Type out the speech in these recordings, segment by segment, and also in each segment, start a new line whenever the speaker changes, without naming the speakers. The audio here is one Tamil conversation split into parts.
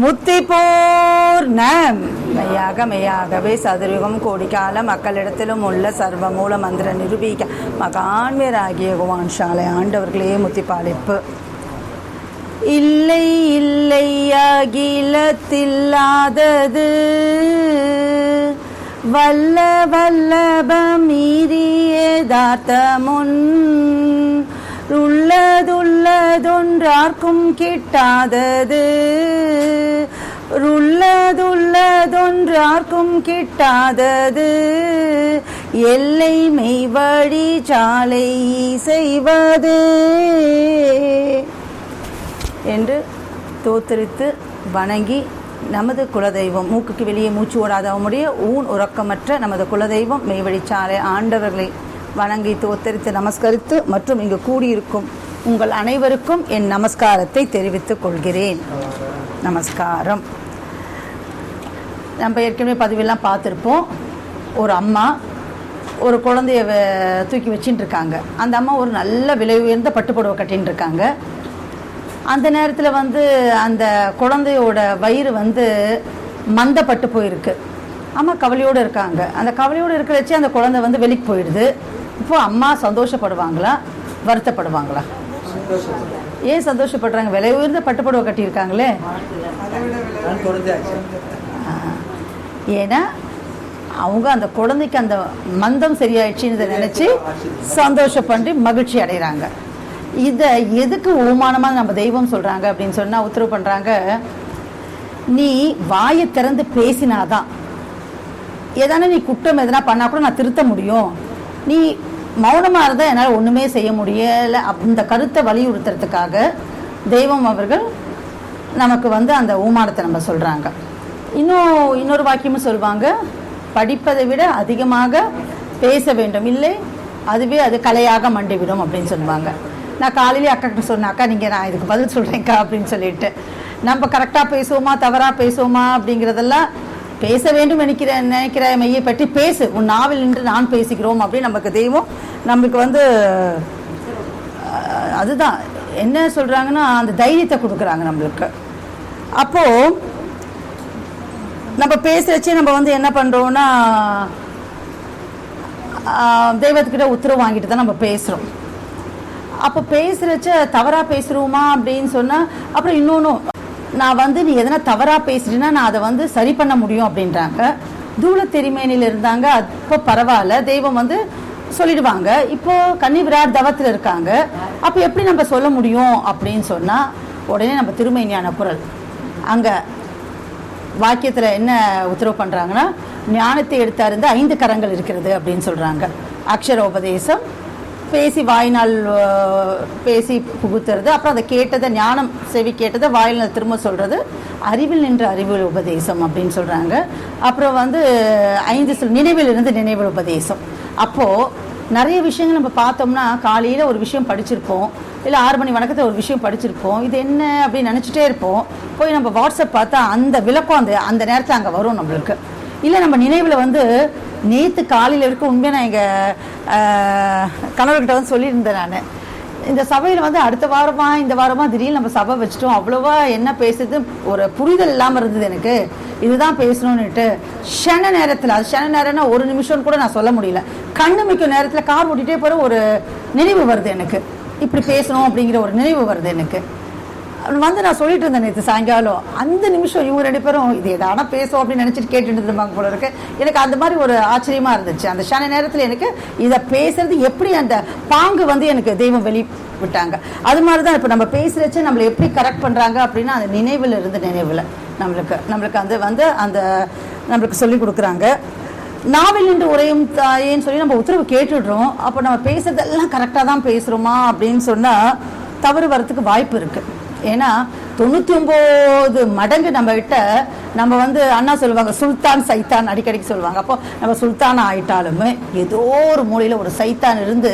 முத்தி பூர்ணம் மெய்யாகவே சதுர்யுகம் கோடிக்கால மக்களிடத்திலும் உள்ள சர்வ மூல மந்திர நிரூபிக்க மகான்வராகிய குவான் சாலை ஆண்டவர்களே முத்திப்பாலிப்பு. இல்லை இல்லை அகிலத்தில்லாதது வல்ல வல்லபம் மீறியதார்த்தமுன் உள்ளதுள்ளதொன்றார்க்கும் கிட்டாதது உள்ளதுள்ளதொன்றார்க்கும் கிட்டாதது எல்லை மெய்வழி சாலை செய்வது என்று தோத்தரித்து வணங்கி நமது குலதெய்வம் மூக்குக்கு வெளியே மூச்சு ஓடாதவனுடைய ஊன் உறக்கமற்ற நமது குலதெய்வம் மெய்வழிச்சாலை ஆண்டவர்களை வணங்கி தோத்தரித்து நமஸ்கரித்து மற்றும் இங்கு கூடியிருக்கும் உங்கள் அனைவருக்கும் என் நமஸ்காரத்தை தெரிவித்துக் கொள்கிறேன். நமஸ்காரம். நம்ம ஏற்கனவே பதிவெல்லாம் பார்த்துருப்போம். ஒரு அம்மா ஒரு குழந்தைய தூக்கி வச்சுட்டு இருக்காங்க. அந்த அம்மா ஒரு நல்ல விலை உயர்ந்த பட்டுப்புடவை கட்டின்னு இருக்காங்க. அந்த நேரத்தில் அந்த குழந்தையோட வயிறு மந்தப்பட்டு போயிருக்கு. அம்மா கவலையோடு இருக்காங்க. அந்த கவலையோடு இருக்கிறச்சே அந்த குழந்தை வெளிக்கு போயிடுது. இப்போ அம்மா சந்தோஷப்படுவாங்களா வருத்தப்படுவாங்களா? ஏன் சந்தோஷப்படுறாங்க? விலை உயர்ந்த பட்டுப்புடவை கட்டியிருக்காங்களே. ஏன்னா அவங்க அந்த குழந்தைக்கு அந்த மந்தம் சரியாயிடுச்சுன்னு நினச்சி சந்தோஷப்பட்டு மகிழ்ச்சி அடைகிறாங்க. இதை எதுக்கு அவமானமாக நம்ம தெய்வம் சொல்கிறாங்க அப்படின்னு சொன்னால் உத்தரவு பண்ணுறாங்க, நீ வாயை திறந்து பேசினாதான் எதனா நீ குற்றம் எதனா பண்ணால் கூட நான் திருத்த முடியும். நீ மௌனமாக இருந்தால் என்னால் ஒன்றுமே செய்ய முடியலை. அந்த கருத்தை வலியுறுத்துறதுக்காக தெய்வம் அவர்கள் நமக்கு அந்த அவமானத்தை நம்ம சொல்கிறாங்க. இன்னொரு வாக்கியமும் சொல்லுவாங்க, படிப்பதை விட அதிகமாக பேச வேண்டும், இல்லை அதுவே அது கலையாக மண்டிவிடும் அப்படின்னு சொல்லுவாங்க. நான் காலையிலே அக்கா கிட்ட சொன்னேன், அக்கா நீங்கள் நான் இதுக்கு பதில் சொல்கிறேன்க்கா அப்படின்னு சொல்லிட்டு, நம்ம கரெக்டாக பேசுவோமா தவறாக பேசுவோமா அப்படிங்கிறதெல்லாம் பேச வேண்டும் நினைக்கிற மையை பற்றி பேசு, உன் நாவில் நின்று நான் பேசிக்கிறோம் அப்படின்னு நமக்கு தெய்வம் நம்மளுக்கு அதுதான் என்ன சொல்கிறாங்கன்னா அந்த தைரியத்தை கொடுக்குறாங்க நம்மளுக்கு. அப்போது நம்ம பேசுகிறச்சே நம்ம என்ன பண்ணுறோன்னா தெய்வத்துக்கிட்ட உத்தரவு வாங்கிட்டு தான் நம்ம பேசுகிறோம். அப்போ பேசுகிறச்ச தவறாக பேசுகிறோமா அப்படின்னு சொன்னால் அப்புறம் இன்னொன்றும் நான் நீ எதனா தவறாக பேசுறீன்னா நான் அதை சரி பண்ண முடியும் அப்படின்றாங்க. தூள தெரிமையில இருந்தாங்க, அப்போ பரவாயில்ல, தெய்வம் சொல்லிடுவாங்க. இப்போ கன்னி விராட் தவத்தில் இருக்காங்க, அப்போ எப்படி நம்ம சொல்ல முடியும் அப்படின்னு சொன்னால் உடனே நம்ம திருமை ஞான குரல் அங்கே வாக்கியத்தில் என்ன உத்தரவு பண்ணுறாங்கன்னா, ஞானத்தை எடுத்தாருந்து 5 கரங்கள் இருக்கிறது அப்படின்னு சொல்கிறாங்க. அக்ஷரோபதேசம், பேசி வாயினால் பேசி புகுத்துறது, அப்புறம் அதை கேட்டதை ஞானம் செவி கேட்டதை வாயினால் திரும்ப சொல்கிறது, அறிவில் நின்று அறிவில் உபதேசம் அப்படின்னு சொல்கிறாங்க. அப்புறம் 5 நினைவில் இருந்து நினைவில் உபதேசம். அப்போது நிறைய விஷயங்கள் நம்ம பார்த்தோம்னா, காலையில் ஒரு விஷயம் படிச்சிருப்போம், இல்லை 6 மணி வணக்கத்தில் ஒரு விஷயம் படிச்சிருப்போம், இது என்ன அப்படின்னு நினச்சிட்டே இருப்போம். போய் நம்ம வாட்ஸ்அப் பார்த்தா அந்த விளக்கம் அந்த நேரத்தில் அங்கே வரும் நம்மளுக்கு. இல்லை நம்ம நினைவில் நேற்று காலையில் இருக்க உண்மையாக நான் எங்கள் கணவர்கிட்ட சொல்லியிருந்தேன். நான் இந்த சபையில் அடுத்த வாரமாக இந்த வாரமாக திடீர்னு நம்ம சபை வச்சுட்டோம், அவ்வளோவா என்ன பேசுறது ஒரு புரிதல் இல்லாமல் இருந்தது எனக்கு, இதுதான் பேசணும்னுட்டு. ஷன நேரத்தில், அது ஷன நேரம்னா 1 நிமிஷம்னு கூட நான் சொல்ல முடியல, கண்ணு மிக்கும் நேரத்தில் கார் ஓட்டிகிட்டே போகிற ஒரு நினைவு வருது எனக்கு, இப்படி பேசணும் அப்படிங்கிற ஒரு நினைவு வருது எனக்கு. நான் சொல்லிட்டு இருந்தேன் நேற்று சாயங்காலம். அந்த நிமிஷம் இவங்க 2 பேரும் இது எதானா பேசும் அப்படின்னு நினச்சிட்டு கேட்டுட்டு இருந்தாங்க போல இருக்கு. எனக்கு அந்த மாதிரி ஒரு ஆச்சரியமா இருந்துச்சு. அந்த ஷன நேரத்தில் எனக்கு இதை பேசுறது எப்படி அந்த பாங்கு எனக்கு தெய்வம் வெளிவிட்டாங்க. அது மாதிரி தான் இப்போ நம்ம பேசுகிறச்சு நம்மளை எப்படி கரெக்ட் பண்ணுறாங்க அப்படின்னா, அந்த நினைவில் இருந்து நினைவில் நம்மளுக்கு அந்த நம்மளுக்கு சொல்லி கொடுக்குறாங்க. நாவில் நின்று உரையும் தாயேன்னு சொல்லி நம்ம உத்தரவு கேட்டுடுறோம். அப்போ நம்ம பேசுறதெல்லாம் கரெக்டாக தான் பேசுகிறோமா அப்படின்னு சொன்னால் தவறு வரத்துக்கு வாய்ப்பு இருக்குது. ஏன்னா 99 மடங்கு நம்ம கிட்ட நம்ம அண்ணா சொல்லுவாங்க சுல்தான் சைத்தான் அடிக்கடிக்கு சொல்லுவாங்க. அப்போ நம்ம சுல்தான் ஆயிட்டாலுமே ஏதோ ஒரு மூலையில் ஒரு சைத்தான் இருந்து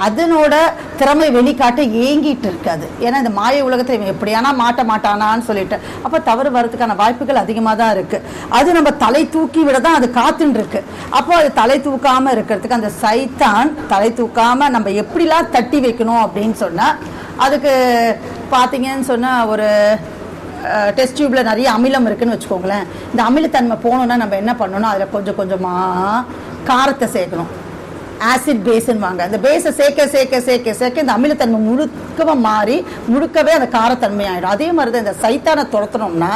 அதனோட திறமை வெளிக்காட்ட ஏங்கிட்டு இருக்காது. ஏன்னா இந்த மாய உலகத்தில் இவன் எப்படியானா மாட்டானான்னு சொல்லிட்டு அப்போ தவறு வரதுக்கான வாய்ப்புகள் அதிகமாக தான் இருக்குது. அது நம்ம தலை தூக்கி விட தான் அது காத்துன்னு இருக்கு. அப்போ அது தலை தூக்காமல் இருக்கிறதுக்கு அந்த சைத்தான் தலை தூக்காமல் நம்ம எப்படிலாம் தட்டி வைக்கணும் அப்படின்னு சொன்னால் அதுக்கு பார்த்தீங்கன்னு சொன்னால் ஒரு டெஸ்ட் டியூப்ல நிறைய அமிலம் இருக்குன்னு வச்சுக்கோங்களேன். இந்த அமிலத்தன்மை போகணுன்னா நம்ம என்ன பண்ணணும், அதில் கொஞ்சம் கொஞ்சமாக காரத்தை சேர்க்கணும். ஆசிட் பேஸ்ன்னு வாங்க. அந்த பேஸை சேர்க்க சேர்க்க சேர்க்க சேர்க்க இந்த அமிலத்தன்மை முழுக்கவே மாறி முழுக்கவே அந்த காரத்தன்மை ஆகிடும். அதே மாதிரி தான் இந்த சைத்தானை துரத்தணும்னா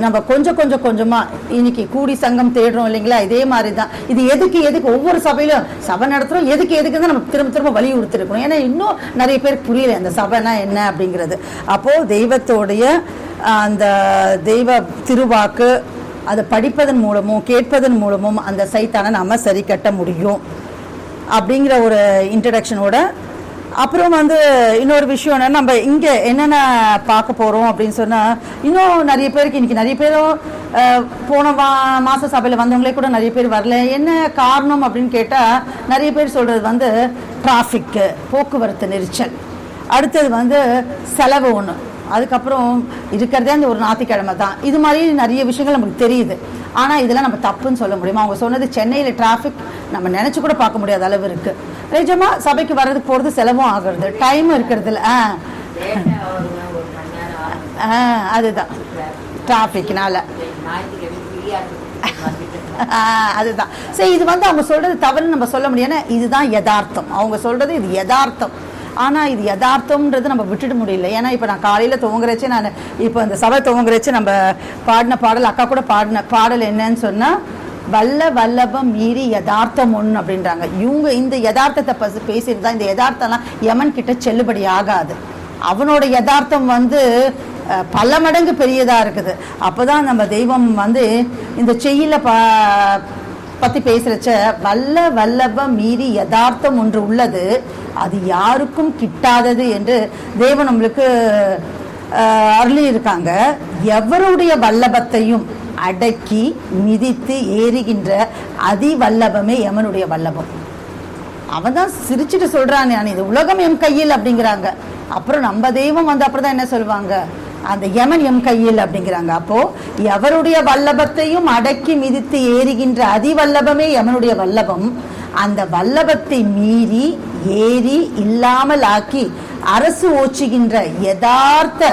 நம்ம கொஞ்சம் கொஞ்சம் கொஞ்சமாக இன்னைக்கு கூடி சங்கம் தேடுறோம் இல்லைங்களா, இதே மாதிரி தான். இது எதுக்கு ஒவ்வொரு சபையிலும் சபை நடத்துகிறோம், எதுக்கு தான் நம்ம திரும்ப திரும்ப வலியுறுத்திருக்கணும். ஏன்னா இன்னும் நிறைய பேருக்கு புரியல அந்த சபைனா என்ன அப்படிங்கிறது. அப்போது தெய்வத்தோடைய அந்த தெய்வ திருவாக்கு அதை படிப்பதன் மூலமும் கேட்பதன் மூலமும் அந்த சைத்தானை நம்ம சரி கட்ட முடியும் அப்படிங்கிற ஒரு இன்ட்ரடக்ஷனோட. அப்புறம் இன்னொரு விஷயம் என்ன, நம்ம இங்கே என்னென்ன பார்க்க போகிறோம் அப்படின்னு சொன்னால், இன்னும் நிறைய பேருக்கு இன்றைக்கி நிறைய பேரும் போன மாத சபையில் வந்தவங்களே கூட நிறைய பேர் வரல. என்ன காரணம் அப்படின்னு கேட்டால், நிறைய பேர் சொல்கிறது டிராஃபிக்கு, போக்குவரத்து நெரிச்சல், அடுத்தது செலவு ஒன்று, அதுக்கப்புறம் இருக்கிறதே அந்த ஒரு ஞாயிற்றுக்கிழமை தான். இது மாதிரி நிறைய விஷயங்கள் நமக்கு தெரியுது. ஆனால் இதெல்லாம் நம்ம தப்புன்னு சொல்ல முடியுமா? அவங்க சொன்னது சென்னையில் டிராஃபிக் நம்ம நினச்சி கூட பார்க்க முடியாத அளவு இருக்குது. நிஜமாக சபைக்கு வர்றதுக்கு போகிறது செலவும் ஆகுறது, டைமும் இருக்கிறது இல்லை. அதுதான் டிராஃபிக்னால அதுதான். சரி, இது அவங்க சொல்கிறது தவறுன்னு நம்ம சொல்ல முடியாது. இதுதான் யதார்த்தம். அவங்க சொல்கிறது இது யதார்த்தம். ஆனால் இது யதார்த்தம்ன்றது நம்ம விட்டுட முடியல. ஏன்னா இப்போ நான் காலையில் துவங்குறச்சு, நான் இப்போ இந்த சபை துவங்குறச்சு நம்ம பாடின பாடல், அக்கா கூட பாடின பாடல் என்னன்னு சொன்னால், வல்லபம் மீறி யதார்த்தம் ஒன்று அப்படின்றாங்க. இவங்க இந்த யதார்த்தத்தை பேசிட்டு தான், இந்த யதார்த்தம்லாம் யமன் கிட்ட செல்லுபடி ஆகாது. அவனோட யதார்த்தம் பல மடங்கு பெரியதாக இருக்குது. அப்போ தான் நம்ம தெய்வம் இந்த செய்யில பற்றி பேசுகிறச்ச வல்லபம் மீறி யதார்த்தம் ஒன்று உள்ளது, அது யாருக்கும் கிட்டாதது என்று தேவன் நம்மளுக்கு அருளி இருக்காங்க. எவருடைய வல்லபத்தையும் அடக்கி மிதித்து ஏறுகின்ற அதி வல்லபமே யமனுடைய வல்லபம். அவன் தான் சிரிச்சுட்டு சொல்றான், நான் இது உலகம் எம் கையில் அப்படிங்கிறாங்க. அப்புறம் நம்ம தெய்வம் அப்புறம் தான் என்ன சொல்லுவாங்க, அந்த யமன் எம் கையில் அப்படிங்கிறாங்க. அப்போ எவருடைய வல்லபத்தையும் அடக்கி மிதித்து ஏறுகின்ற அதி வல்லபமே யமனுடைய வல்லபம். அந்த வல்லபத்தை மீறி ஏறி இல்லாமல் ஆக்கி அரசு ஓச்சுகின்ற யதார்த்த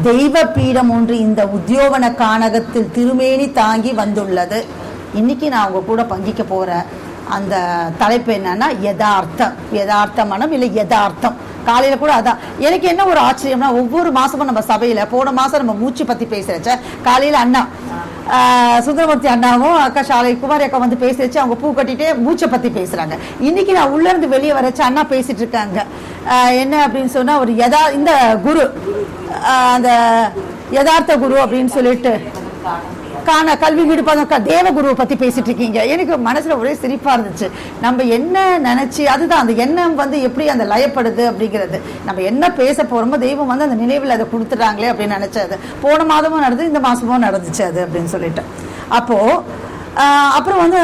தெய்வ பீடம் ஒன்று இந்த உத்தியோகன கானகத்தில் திருமேனி தாங்கி வந்துள்ளது. இன்னைக்கு நான் அவங்க கூட பங்கிக்க போற அந்த தலைப்பு என்னன்னா யதார்த்தம். யதார்த்த மனம் இல்லை யதார்த்தம். காலையில் கூட அதான் எனக்கு என்ன ஒரு ஆச்சரியம்னா, ஒவ்வொரு மாதமும் நம்ம சபையில் போன மாதம் நம்ம மூச்சு பற்றி பேசுகிறச்ச, காலையில் அண்ணா சுந்தரமூர்த்தி அண்ணாவும் அக்கா ஷாலை குமாரி அக்கா பேசுறச்சு, அவங்க பூ கட்டிட்டே மூச்சை பற்றி பேசுகிறாங்க. இன்னைக்கு நான் உள்ளேருந்து வெளியே வரச்சு அண்ணா பேசிட்டு இருக்காங்க. என்ன அப்படின்னு சொன்னால், ஒரு இந்த குரு, அந்த யதார்த்த குரு அப்படின்னு சொல்லிட்டு கல்வி வீடு தேவகுருவை பற்றி பேசிட்டு இருக்கீங்க. எனக்கு மனசில் ஒரே சிரிப்பாக இருந்துச்சு. நம்ம என்ன நினச்சி, அதுதான் அந்த எண்ணம் எப்படி அந்த லயப்படுது அப்படிங்கிறது. நம்ம என்ன பேச போகிறோமோ தெய்வம் அந்த நினைவில் அதை கொடுத்துட்டாங்களே அப்படின்னு நினச்சது. போன மாதமும் நடந்தது, இந்த மாதமும் நடந்துச்சு அது அப்படின்னு சொல்லிட்டு. அப்போது அப்புறம்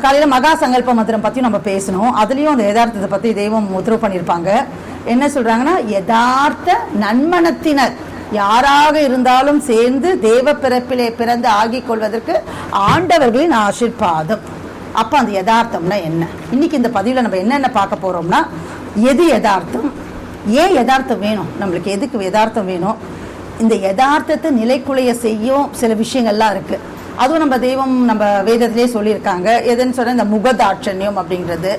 காலையில் மகா சங்கல்ப மந்திரம் பற்றியும் நம்ம பேசணும். அதுலேயும் அந்த யதார்த்தத்தை பற்றி தெய்வம் உத்தரவு பண்ணியிருப்பாங்க. என்ன சொல்கிறாங்கன்னா, யதார்த்த நன்மனத்தினர் யாராக இருந்தாலும் சேர்ந்து தேவ பிறப்பிலே பிறந்து ஆகிக் கொள்வதற்கு ஆண்டவர்களின் ஆசீர்வாதம். அப்போ அந்த யதார்த்தம்னா என்ன? இன்னைக்கு இந்த பதிவில் நம்ம என்னென்ன பார்க்க போறோம்னா, எது யதார்த்தம், ஏன் யதார்த்தம் வேணும், நம்மளுக்கு எதுக்கு யதார்த்தம் வேணும், இந்த யதார்த்தத்தை நிலைக்குலைய செய்யும் சில விஷயங்கள்லாம் இருக்கு. அதுவும் நம்ம தெய்வம் நம்ம வேதத்திலே சொல்லியிருக்காங்க. எதுன்னு சொன்ன, இந்த முகதாட்சண்யம் அப்படிங்கிறது,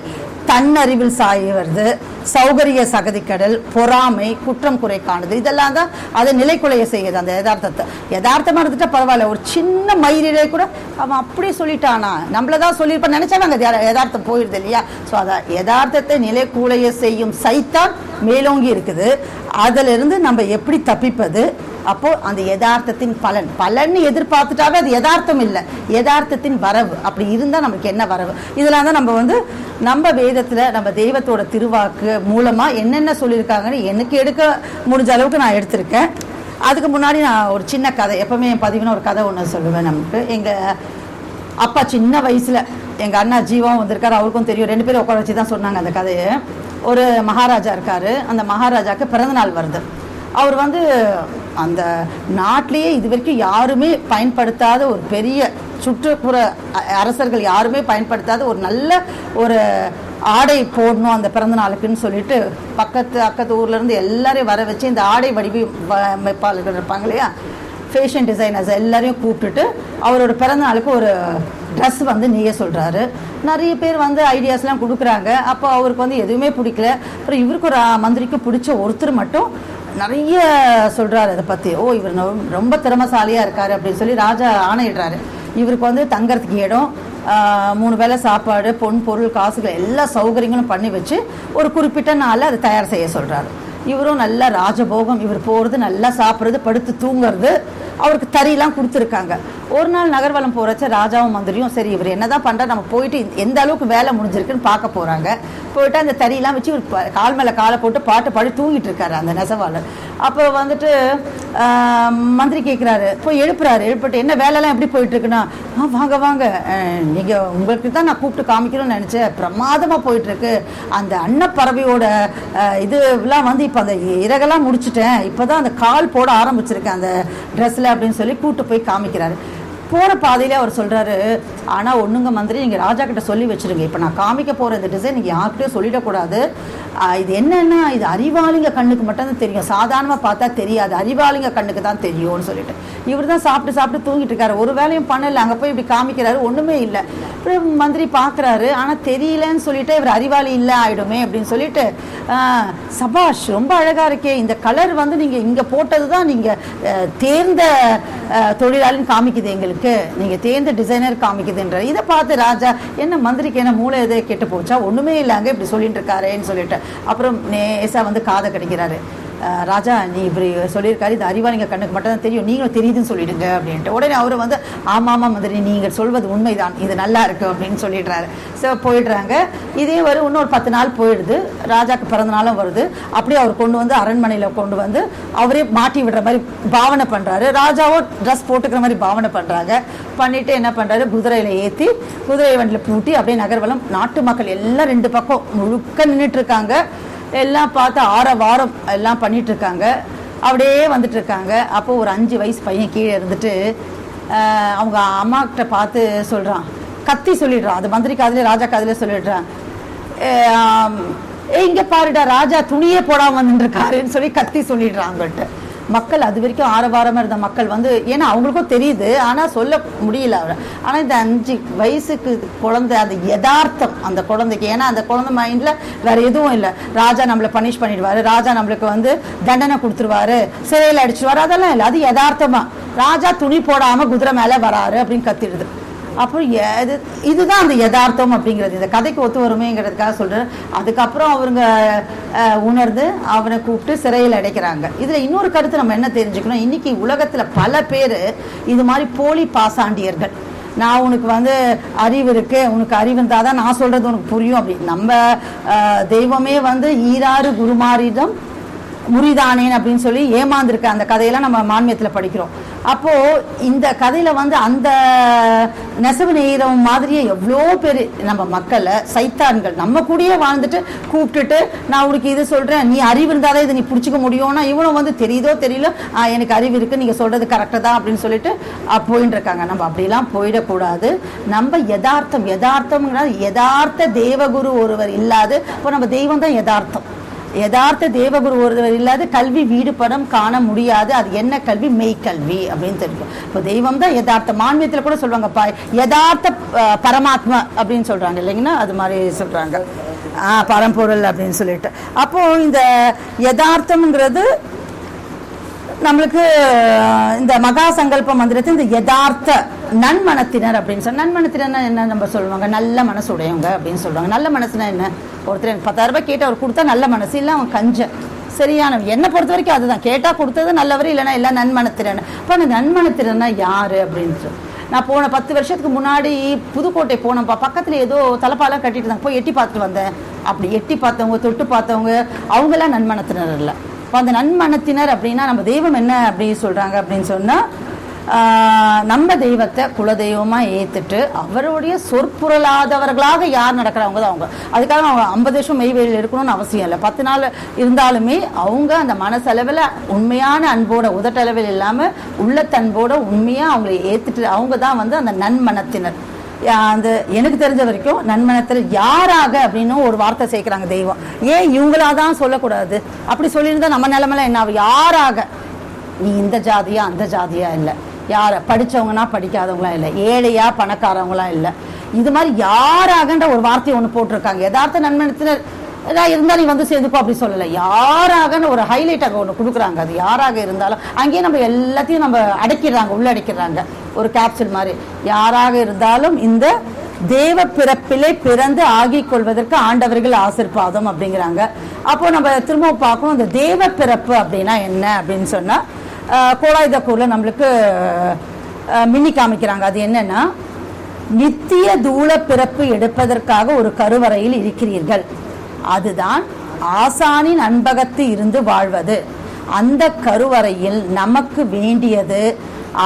தன்னறிவில் சாய்வது, சௌகரிய சகதிக்கடல், பொறாமை, குற்றம் குறை காணுது, இதெல்லாம் தான் அதை நிலைக்குலைய செய்யுது அந்த யதார்த்தத்தை. யதார்த்தமா இருந்துட்டா பரவாயில்ல, ஒரு சின்ன மயிரிலே கூட அவன் அப்படியே சொல்லிட்டானா, நம்மளதான் சொல்லியிருப்பான் நினைச்சாலும் அங்கே யதார்த்தம் போயிடுது இல்லையா. ஸோ அதான் யதார்த்தத்தை நிலைக்குலைய செய்யும் சைத்தான் மேலோங்கி இருக்குது. அதுல இருந்து நம்ம எப்படி தப்பிப்பது? அப்போ அந்த யதார்த்தத்தின் பலன் எதிர்பார்த்துட்டாவே அது யதார்த்தம் இல்லை, யதார்த்தத்தின் வரவு. அப்படி இருந்தால் நமக்கு என்ன வரவு? இதெல்லாம் தான் நம்ம வேதத்தில் நம்ம தெய்வத்தோட திருவாக்கு மூலமாக என்னென்ன சொல்லியிருக்காங்கன்னு எனக்கு எடுக்க முடிஞ்ச அளவுக்கு நான் எடுத்திருக்கேன். அதுக்கு முன்னாடி நான் ஒரு சின்ன கதை, எப்பவுமே என் பதிவுன்னு ஒரு கதை ஒன்று சொல்லுவேன். நமக்கு எங்கள் அப்பா சின்ன வயசில் எங்கள் அண்ணா ஜீவாவும் வந்திருக்காரு, அவருக்கும் தெரியும். 2 பேரும் உட்கார வச்சு தான் சொன்னாங்க அந்த கதையை. ஒரு மகாராஜா இருக்காரு, அந்த மகாராஜாவுக்கு பிறந்தநாள் வருது. அவர் அந்த நாட்டிலேயே இது வரைக்கும் யாருமே பயன்படுத்தாத ஒரு பெரிய சுற்றுப்புற அரசர்கள் யாருமே பயன்படுத்தாத ஒரு நல்ல ஒரு ஆடை போடணும் அந்த பிறந்த நாளுக்குன்னு சொல்லிட்டு அக்கத்து ஊர்ல இருந்து எல்லாரையும் வர வச்சு இந்த ஆடை வடிவமைப்பாளர்கள் இருப்பாங்க இல்லையா, ஃபேஷன் டிசைனர்ஸ் எல்லாரையும் கூப்பிட்டுட்டு அவரோட பிறந்த நாளுக்கு ஒரு ட்ரெஸ் வந்து நெய்ய சொல்கிறாரு. நிறைய பேர் வந்து ஐடியாஸ்லாம் கொடுக்குறாங்க. அப்போ அவருக்கு வந்து எதுவுமே பிடிக்கல. அப்புறம் இவருக்கு ஒரு மந்திரிக்கு பிடிச்ச ஒருத்தர் மட்டும் நிறைய சொல்கிறாரு அதை பற்றி. இவர் ரொம்ப திறமசாலியாக இருக்காரு அப்படின்னு சொல்லி ராஜா ஆணையிடுறாரு. இவருக்கு வந்து தங்கறதுக்கு இடம், 3 வேளை சாப்பாடு, பொன் பொருள் காசுகள் எல்லா சௌகரியங்களும் பண்ணி வச்சு ஒரு குறிப்பிட்ட நாளில் அதை தயார் செய்ய சொல்கிறாரு. இவரும் நல்லா ராஜபோகம், இவர் போகிறது, நல்லா சாப்பிட்றது, படுத்து தூங்குறது, அவருக்கு தறியெல்லாம் கொடுத்துருக்காங்க. ஒரு நாள் நகர்வலம் போகிறச்ச ராஜாவும் மந்திரியும் சரி இவர் என்னதான் பண்ணுறாரு, நம்ம போயிட்டு எந்த அளவுக்கு வேலை முடிஞ்சிருக்குன்னு பார்க்க போகிறாங்க. போயிட்டு அந்த தறியெல்லாம் வச்சு இவர் கால் மேலே காலை போட்டு பாட்டு பாடி தூங்கிட்டு இருக்காரு அந்த நெசவாளர். அப்போ வந்துட்டு மந்திரி கேட்குறாரு, போய் எழுப்பிட்டு என்ன வேலைலாம் எப்படி போயிட்டு இருக்குன்னா, வாங்க வாங்க, நீங்கள் உங்களுக்கு தான் நான் கூப்பிட்டு காமிக்கணும்னு நினச்சேன், பிரமாதமாக போயிட்டுருக்கு. அந்த அன்னப்பறவையோட இதுலாம் வந்து இப்போ அந்த இறகெல்லாம் முடிச்சுட்டேன், இப்போ தான் அந்த கால் போட ஆரம்பிச்சிருக்கேன் அந்த ட்ரெஸ்ஸில் அப்படின்னு சொல்லி கூப்பிட்டு போய் காமிக்கிறாரு. போகிற பாதையிலே அவர் சொல்கிறாரு, ஆனால் ஒன்றுங்க மந்திரி, நீங்கள் ராஜா கிட்ட சொல்லி வச்சுருங்க, இப்போ நான் காமிக்க போகிற இந்த டிசைன் நீங்கள் யார்கிட்டையும் சொல்லிடக்கூடாது. இது என்னென்னா இது அறிவாளிங்க கண்ணுக்கு மட்டும்தான் தெரியும், சாதாரணமாக பார்த்தா தெரியாது, அறிவாளிங்க கண்ணுக்கு தான் தெரியும்னு சொல்லிட்டு இவர் தான் சாப்பிட்டு தூங்கிட்டு இருக்காரு. ஒரு வேலையும் பண்ணலை. அங்கே போய் இப்படி காமிக்கிறாரு, ஒன்றுமே இல்லை. அப்புறம் மந்திரி பார்க்குறாரு, ஆனால் தெரியலன்னு சொல்லிட்டு இவர் அறிவாளி இல்லை ஆகிடுமே அப்படின்னு சொல்லிட்டு, சபாஷ் ரொம்ப அழகாக இருக்கே, இந்த கலர் வந்து நீங்கள் இங்கே போட்டது தான் நீங்கள் தேர்ந்த தொழிலாளின்னு காமிக்குது, எங்களுக்கு நீங்கள் தேர்ந்த டிசைனர் காமிக்குதுன்ற. இதை பார்த்து ராஜா என்ன மந்திரிக்கு என்ன மூளை எதை கெட்டு போச்சா, ஒன்றுமே இல்லைங்க இப்படி சொல்லிட்டு இருக்காருன்னு சொல்லிட்டு அப்புறம் நேசா வந்து காதை கடிக்கிறாரு. ராஜா நீ இப்படி சொல்லியிருக்காரு, இது அறிவாளிங்க கண்ணுக்கு மட்டும் தான் தெரியும், நீங்களும் தெரியுதுன்னு சொல்லிடுங்க அப்படின்ட்டு. உடனே அவர் வந்து ஆமாம் மந்திரி, நீங்கள் சொல்வது உண்மைதான், இது நல்லா இருக்கு அப்படின்னு சொல்லிடுறாரு. ஸோ போயிடுறாங்க. இதே இன்னொரு 10 நாள் போயிடுது. ராஜாக்கு பிறந்த நாளும் வருது. அப்படியே அவர் கொண்டு வந்து அரண்மனையில் கொண்டு வந்து அவரே மாட்டி விடுற மாதிரி பாவனை பண்ணுறாரு. ராஜாவும் ட்ரெஸ் போட்டுக்கிற மாதிரி பாவனை பண்ணுறாங்க. பண்ணிட்டு என்ன பண்ணுறாரு, குதிரையில் ஏற்றி குதிரை வண்டியில் பூட்டி அப்படியே நகர்வலம். நாட்டு மக்கள் எல்லாம் 2 பக்கம் முழுக்க நின்றுட்டு இருக்காங்க. எல்லாம் பார்த்து ஆரவாரம் எல்லாம் பண்ணிட்டு இருக்காங்க. அப்படியே வந்துட்டு இருக்காங்க. அப்போ ஒரு 5 வயசு பையன் கீழே இருந்துட்டு அவங்க அம்மா கிட்ட பார்த்து சொல்றான், கத்தி சொல்லிடுறான். அது மந்திரி காதுல ராஜா காதுல சொல்லிடுறான், இங்க பாருடா ராஜா துணியே போடாம வந்துருக்காருன்னு சொல்லி கத்தி சொல்லிடுறான் அவங்கள்ட்ட. மக்கள் அது வரைக்கும் ஆரவாரமாக இருந்த மக்கள் வந்து, ஏன்னா அவங்களுக்கும் தெரியுது, ஆனால் சொல்ல முடியல அவர். ஆனால் இந்த 5 வயசுக்கு குழந்தை, அந்த யதார்த்தம் அந்த குழந்தைக்கு, ஏன்னா அந்த குழந்தை மைண்டில் வேற எதுவும் இல்லை. ராஜா நம்மளை பனிஷ் பண்ணிடுவாரு, ராஜா நம்மளுக்கு வந்து தண்டனை கொடுத்துருவாரு, சிறையில் அடிச்சிடுவாரு, அதெல்லாம் இல்லை. அது யதார்த்தமா ராஜா துணி போடாமல் குதிரை மேலே வராரு அப்படின்னு கத்திடுது. அப்புறம் இதுதான் அந்த யதார்த்தம் அப்படிங்கிறது இந்த கதைக்கு ஒத்து வருமேங்கிறதுக்காக சொல்கிறேன். அதுக்கப்புறம் அவங்க உணர்ந்து அவனை கூப்பிட்டு சிறையில் அடைக்கிறாங்க. இதில் இன்னொரு கருத்து நம்ம என்ன தெரிஞ்சுக்கணும், இன்னைக்கு உலகத்தில் பல பேர் இது மாதிரி போலி பாசாண்டியர்கள். நான் உனக்கு வந்து அறிவு இருக்கு, உனக்கு அறிவு இருந்தால் தான் நான் சொல்கிறது உனக்கு புரியும் அப்படி. நம்ம தெய்வமே வந்து ஈராறு குருமாரிடம் முறிதானேன் அப்படின்னு சொல்லி ஏமாந்துருக்க அந்த கதையெல்லாம் நம்ம மான்மியத்தில் படிக்கிறோம். அப்போ இந்த கதையில வந்து அந்த நெசவு நெய்கிறவன் மாதிரியே எவ்வளோ பேர் நம்ம மக்களை சைத்தான்கள் நம்ம கூடயே வாழ்ந்துட்டு கூப்பிட்டுட்டு, நான் உனக்கு இது சொல்றேன், நீ அறிவு இருந்தாலே இதை நீ பிடிச்சிக்க முடியும்னா இவனும் வந்து தெரியுதோ தெரியல, எனக்கு அறிவு இருக்கு, நீங்க சொல்றது கரெக்டாக தான் அப்படின்னு சொல்லிட்டு போயின்னு இருக்காங்க. நம்ம அப்படிலாம் போயிடக்கூடாது. நம்ம யதார்த்த தேவகுரு ஒருவர் இல்லாது, இப்போ நம்ம தெய்வம் தான் யதார்த்தம். யதார்த்த தேவகுரு ஒருவர் இல்லாத கல்வி வீடு படம் காண முடியாது. அது என்ன கல்வி? மெய்க்கல்வி அப்படின்னு தெரியும். இப்போ தெய்வம் தான் யதார்த்த. மான்மியத்தில் கூட சொல்லுவாங்க யதார்த்த பரமாத்மா அப்படின்னு சொல்றாங்க இல்லைங்கன்னா, அது மாதிரி சொல்றாங்க பரம்பொருள் அப்படின்னு சொல்லிட்டு. அப்போ இந்த யதார்த்தம்ங்கிறது நம்மளுக்கு இந்த மகா சங்கல்ப மந்திரத்தில் இந்த யதார்த்த நன்மனத்தினர் அப்படின்னு சொல்ல. நன்மனத்தினர் என்ன நம்ம சொல்லுவாங்க, நல்ல மனசு உடையவங்க அப்படின்னு சொல்லுவாங்க. நல்ல மனசுனா என்ன? ஒருத்தர் 10,000 ரூபாய் கேட்டு அவர் கொடுத்தா நல்ல மனசு, இல்லை அவன் கஞ்ச சரியான. என்னை பொறுத்த வரைக்கும் அதுதான், கேட்டா கொடுத்தது நல்லவர், இல்லைன்னா இல்லை நன்மனத்திறன். அப்போ அந்த நன்மனத்திறன்னா யாரு அப்படின்ட்டு நான் போன 10 வருஷத்துக்கு முன்னாடி புதுக்கோட்டை போனப்பா, பக்கத்தில் ஏதோ தலைப்பாலாம் கட்டிட்டு இருந்தாங்க, போய் எட்டி பார்த்துட்டு வந்தேன். அப்படி எட்டி பார்த்தவங்க தொட்டு பார்த்தவங்க அவங்களாம் நன்மனத்தினர் இல்லை. இப்போ அந்த நன்மனத்தினர் அப்படின்னா நம்ம தெய்வம் என்ன அப்படின்னு சொல்றாங்க அப்படின்னு சொன்னா, நம்ம தெய்வத்தை குலதெய்வமாக ஏற்றுட்டு அவருடைய சொற்புரலாதவர்களாக யார் நடக்கிறாங்க தான் அவங்க. அதுக்காக அவங்க 50 வருஷம் மெய்வெளியில் இருக்கணும்னு அவசியம் இல்லை. 10 நாள் இருந்தாலுமே அவங்க அந்த மனசளவில் உண்மையான அன்போட, உதட்டளவில் இல்லாமல் உள்ளத்தன்போட உண்மையாக அவங்களை ஏற்றுட்டு அவங்க தான் வந்து அந்த நன்மனத்தினர். அந்த எனக்கு தெரிஞ்ச வரைக்கும் நன்மனத்தில் யாராக அப்படின்னு ஒரு வார்த்தை சேர்க்கிறாங்க தெய்வம். ஏன் இவங்களாதான் சொல்லக்கூடாது? அப்படி சொல்லியிருந்தா நம்ம நிலைமையில என்ன ஆகும்? யாராக, நீ இந்த ஜாதியா அந்த ஜாதியா இல்லை, யார படிச்சவங்கன்னா படிக்காதவங்களா இல்லை, ஏழையா பணக்காரவங்களா இல்லை, இது மாதிரி யாராகன்ற ஒரு வார்த்தையை ஒன்று போட்டிருக்காங்க. யதார்த்த நன்மனத்தினர் இருந்தா நீ வந்து சேர்ந்துக்கோ அப்படி சொல்லலை, யாராகன்னு ஒரு ஹைலைட்டாக ஒன்று கொடுக்குறாங்க. அது யாராக இருந்தாலும் அங்கேயே நம்ம எல்லாத்தையும் நம்ம அடக்கிடுறாங்க, உள்ளடக்கிடுறாங்க ஒரு கேப்சூல் மாதிரி. யாராக இருந்தாலும் இந்த தேவ பிறப்பிலே பிறந்து ஆகிக் கொள்வதற்கு ஆண்டவர்கள் ஆசீர்வாதம் அப்படிங்கிறாங்க. அப்போ நம்ம திரும்ப பார்க்கணும், இந்த தேவ பிறப்பு அப்படின்னா என்ன அப்படின்னு சொன்னா கோலாயுதக்கூர்ல நம்மளுக்கு மின்னி காமிக்கிறாங்க. அது என்னன்னா, நித்திய தூள பிறப்பு எடுப்பதற்காக ஒரு கருவறையில் இருக்கிறீர்கள். அதுதான் ஆசானின் அன்பகத்து இருந்து வாழ்வது. அந்த கருவறையில் நமக்கு வேண்டியது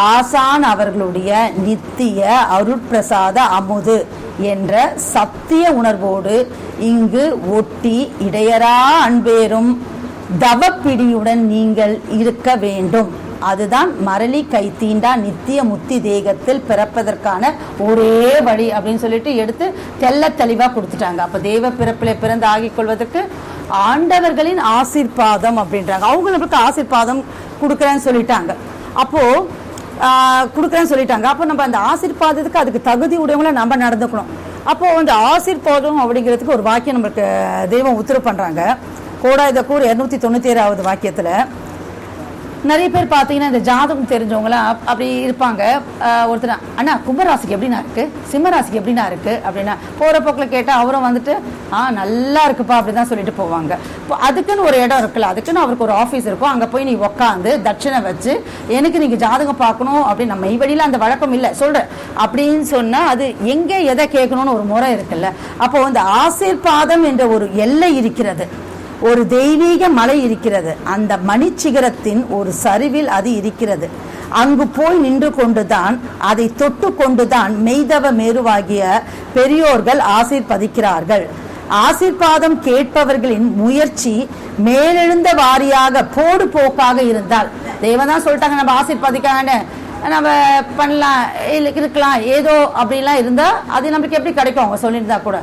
ஆசான் அவர்களுடைய நித்திய அருட்பிரசாத அமுது என்ற சத்திய உணர்வோடு இங்கு ஒட்டி இடையரா அன்பேரும் தவப்பிடியுடன் நீங்கள் இருக்க வேண்டும். அதுதான் மரளி கைத்தீண்டா நித்திய முத்தி தேகத்தில் பிறப்பதற்கான ஒரே வழி அப்படின்னு சொல்லிட்டு எடுத்து தெல்ல தெளிவா கொடுத்துட்டாங்க. அப்ப தேவ பிறப்பில பிறந்து ஆகிக் கொள்வதற்கு ஆண்டவர்களின் ஆசீர்வாதம் அப்படின்றாங்க. அவங்க நம்மளுக்கு ஆசீர்வாதம் கொடுக்குறேன்னு சொல்லிட்டாங்க. அப்போ அப்போ நம்ம அந்த ஆசீர்வாதத்துக்கு அதுக்கு தகுதி உடையவங்களை நம்ம நடந்துக்கணும். அப்போ அந்த ஆசீர்வாதம் அப்படிங்கிறதுக்கு ஒரு வாக்கியம் நம்மளுக்கு தெய்வம் உத்தரவு பண்றாங்க. கோடாயுதக்கூர் 297வது வாக்கியத்துல நிறைய பேர் பார்த்தீங்கன்னா இந்த ஜாதகம் தெரிஞ்சவங்களாம் அப்படி இருப்பாங்க. ஒருத்தர், அண்ணா கும்பராசிக்கு எப்படின்னா இருக்கு, சிம்மராசிக்கு எப்படின்னா இருக்கு அப்படின்னா போகிற போக்கில் கேட்டால் அவரும் வந்துட்டு நல்லா இருக்குப்பா அப்படிதான் சொல்லிட்டு போவாங்க. இப்போ அதுக்குன்னு ஒரு இடம் இருக்குல்ல, அதுக்குன்னு அவருக்கு ஒரு ஆஃபீஸ் இருக்கும். அங்கே போய் நீ உட்காந்து தட்சணை வச்சு எனக்கு நீங்கள் ஜாதகம் பார்க்கணும் அப்படின்னு நம்ம வழியில் அந்த வழக்கம் இல்லை சொல்கிறேன் அப்படின்னு சொன்னால் அது எங்கே எதை கேட்கணும்னு ஒரு முறை இருக்குல்ல. அப்போ இந்த ஆசீர்வாதம் என்ற ஒரு எல்லை இருக்கிறது, ஒரு தெய்வீக மலை இருக்கிறது. அந்த மணிச்சிகரத்தின் ஒரு சரிவில் அது இருக்கிறது. அங்கு போய் நின்று கொண்டுதான், அதை தொட்டு கொண்டுதான் மெய்தவ மேருவாகிய பெரியோர்கள் ஆசீர்வதிக்கிறார்கள். ஆசீர்வாதம் கேட்பவர்களின் முயற்சி மேலெழுந்த வாரியாக போடு போக்காக இருந்தால், தேவதான் சொல்லிட்டாங்க நம்ம ஆசீர்வதிக்காங்கன்னு நம்ம பண்ணலாம் இருக்கலாம் ஏதோ அப்படிலாம் இருந்தா அது நம்மளுக்கு எப்படி கிடைக்கும்? அவங்க சொல்லியிருந்தா கூட